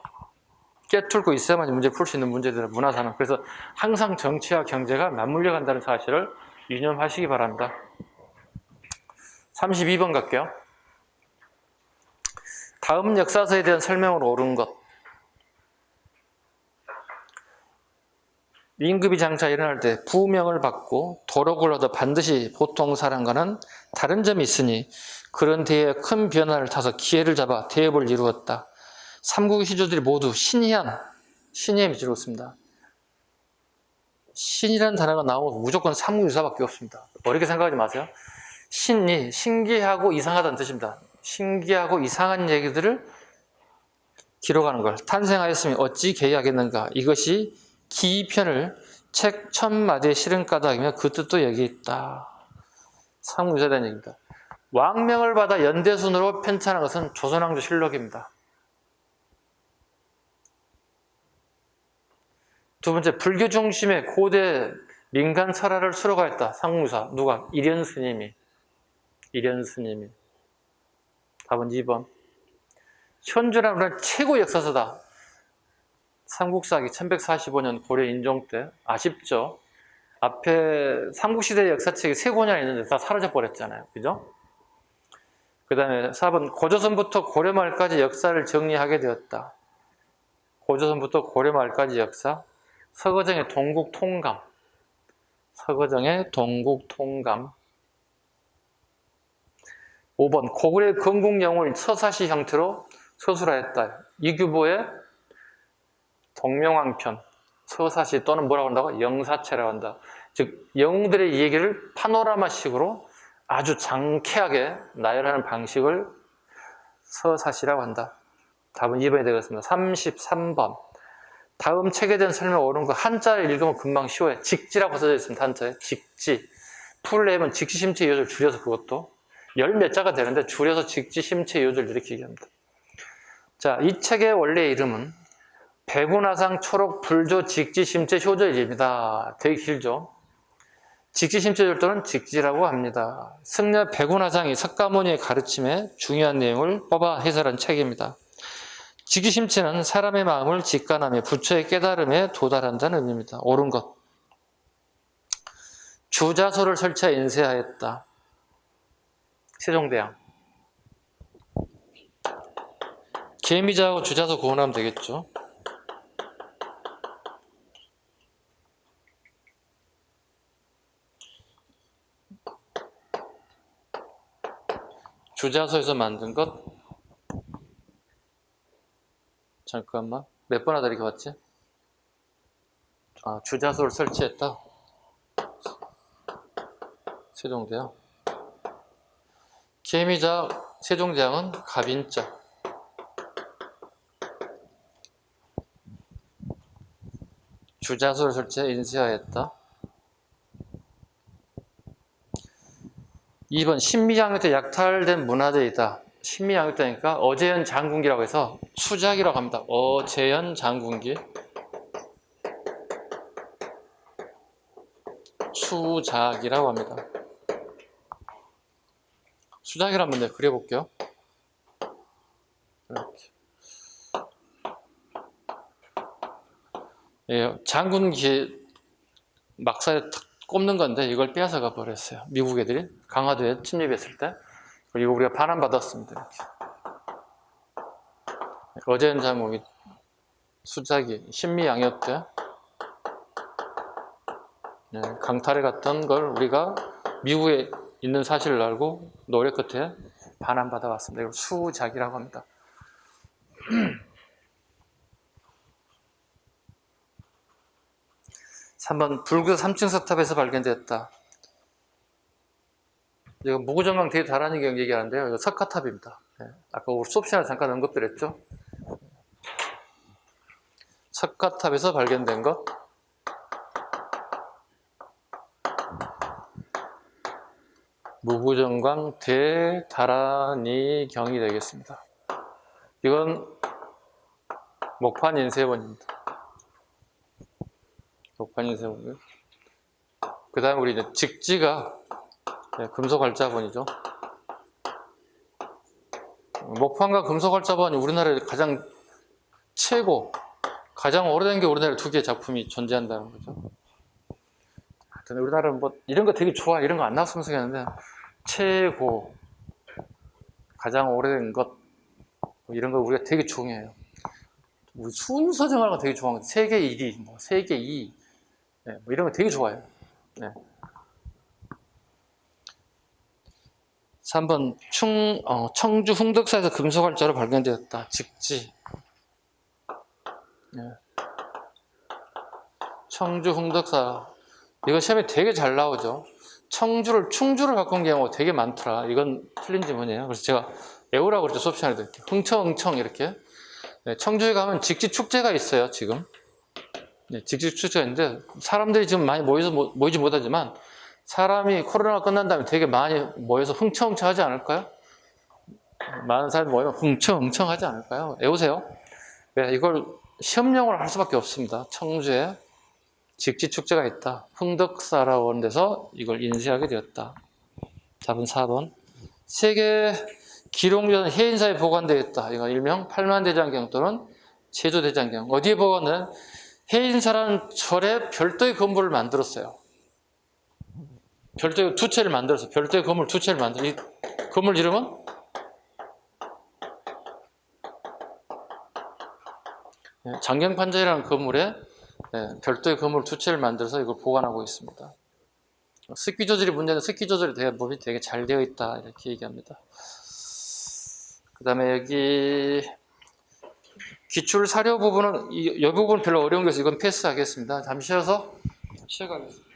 깨뚫고 있어야만 문제를 풀 수 있는 문제들은 문화산업. 그래서 항상 정치와 경제가 맞물려 간다는 사실을 유념하시기 바랍니다. 32번 갈게요. 다음 역사서에 대한 설명으로 옳은 것. 임금이 장차 일어날 때 부명을 받고 도록을 얻어 반드시 보통 사람과는 다른 점이 있으니 그런 대에 큰 변화를 타서 기회를 잡아 대업을 이루었다. 삼국의 시조들이 모두 신희함이 이루었습니다. 신이라는 단어가 나오면 무조건 삼국유사밖에 없습니다. 어렵게 생각하지 마세요. 신이 신기하고 이상하다는 뜻입니다. 신기하고 이상한 얘기들을 기록하는 걸. 탄생하였으니 어찌 계약했는가. 이것이 기편을 책 1000마디에 실은 까닭이며 그 뜻도 여기 있다. 삼국유사에 대한 얘기입니다. 왕명을 받아 연대순으로 편찬한 것은 조선왕조 실록입니다. 두 번째, 불교 중심의 고대 민간 설화를 수록하였다. 삼국유사. 누가? 이련 스님이. 답은 2번. 현주라는 최고 역사서다. 삼국사기 1145년 고려 인종 때. 아쉽죠? 앞에 삼국시대 역사책이 3권이나 있는데 다 사라져 버렸잖아요. 그죠? 그 다음에 4번. 고조선부터 고려 말까지 역사를 정리하게 되었다. 고조선부터 고려 말까지 역사. 서거정의 동국통감. 5번. 고구려 건국영웅을 서사시 형태로 서술하였다. 이규보의 동명왕편, 서사시 또는 뭐라고 한다고? 영사체라고 한다. 즉 영웅들의 얘기를 파노라마식으로 아주 장쾌하게 나열하는 방식을 서사시라고 한다. 답은 2번이 되겠습니다. 33번. 다음 책에 대한 설명 어려운 거 한자를 읽으면 금방 쉬워요. 직지라고 써져 있습니다. 한자에. 직지. 풀네임은 직지심체 요절 줄여서 그것도 열 몇 자가 되는데 줄여서 직지심체 요절 이렇게 얘기합니다. 자, 이 책의 원래 이름은 백운화상 초록 불조 직지심체 효절입니다. 되게 길죠. 직지심체 절도는 직지라고 합니다. 승려 백운화상이 석가모니의 가르침에 중요한 내용을 뽑아 해설한 책입니다. 직지심체는 사람의 마음을 직관하며 부처의 깨달음에 도달한다는 의미입니다. 옳은 것. 주자소를 설치하 인쇄하였다. 세종대왕. 계미자하고 주자소 구분하면 되겠죠. 주자소에서 만든 것. 잠깐만. 몇 번 하다 이렇게 왔지? 아, 주자소를 설치했다. 세종대왕. 계미자 세종대왕은 갑인자. 주자소를 설치해 인쇄하였다. 2번 신미양요태 약탈된 문화재이다. 신미양요태니까 어재현 장군기라고 해서 수작이라고 합니다. 어재현 장군기. 수작이라고 합니다. 수작이를 한번 그려볼게요. 이렇게. 예, 장군기 막사에 탁 꼽는 건데 이걸 빼앗아가 버렸어요. 미국 애들이 강화도에 침입했을 때. 그리고 우리가 반환받았습니다. 이렇게. 어재현 장군기 수작이 신미양요태 네, 강탈해 갔던 걸 우리가 미국에 있는 사실을 알고 노래 끝에 반환받아 왔습니다. 이걸 수작이라고 합니다. 3번 불교 3층 석탑에서 발견되었다. 이거 무구정강 대다란이 경 얘기하는데요. 이거 석가탑입니다. 네, 아까 우리 수업 시간에 잠깐 언급드렸죠. 석가탑에서 발견된 것. 무구정강 대다란이 경이 되겠습니다. 이건 목판 인쇄본입니다. 목판 인쇄본이요. 그 다음에 우리 이제 직지가 금속활자본이죠. 목판과 금속활자본이 우리나라에 가장 최고, 가장 오래된 게 우리나라에 두 개의 작품이 존재한다는 거죠. 하여튼 우리나라는 뭐 이런 거 되게 좋아, 이런 거 안 나왔으면 좋겠는데 최고, 가장 오래된 것, 뭐 이런 거 우리가 되게 중요해요. 우리 순서 정하는 거 되게 좋아하는 거. 세계 1위, 뭐 세계 2위, 네, 뭐 이런 거 되게 좋아해요. 네. 3번 청주 흥덕사에서 금속활자로 발견되었다. 직지. 네. 청주 흥덕사. 이거 시험에 되게 잘 나오죠. 청주를 충주를 바꾼 경우가 되게 많더라. 이건 틀린 지문이에요. 그래서 제가 외우라고 그랬죠. 수업 시간에 이렇게 흥청 이렇게. 네, 청주에 가면 직지 축제가 있어요. 지금. 네, 직지 축제가 있는데 사람들이 지금 많이 모이지 못하지만 사람이 코로나가 끝난 다음에 되게 많이 모여서 흥청흥청 하지 않을까요? 많은 사람이 모이면 흥청흥청 하지 않을까요? 외우세요. 네, 이걸 시험용으로 할 수밖에 없습니다. 청주에 직지축제가 있다. 흥덕사라고 하는 데서 이걸 인쇄하게 되었다. 답은 4번. 세계 기록전 해인사에 보관되어 있다. 이거 일명 팔만대장경 또는 제조대장경. 어디에 보관은 해인사라는 절에 별도의 건물을 만들었어요. 별도의 두 채를 만들어서 별도의 건물 두 채를 만들어. 이 건물 이름은 장경판자이라는 건물에 별도의 건물 두 채를 만들어서 이걸 보관하고 있습니다. 습기 조절이 문제는 습기 조절이 대부분이 되게 잘 되어 있다 이렇게 얘기합니다. 그 다음에 여기 기출 사료 부분은 이 부분 별로 어려운 게 있어서 이건 패스하겠습니다. 잠시 쉬어서 쉬어가겠습니다.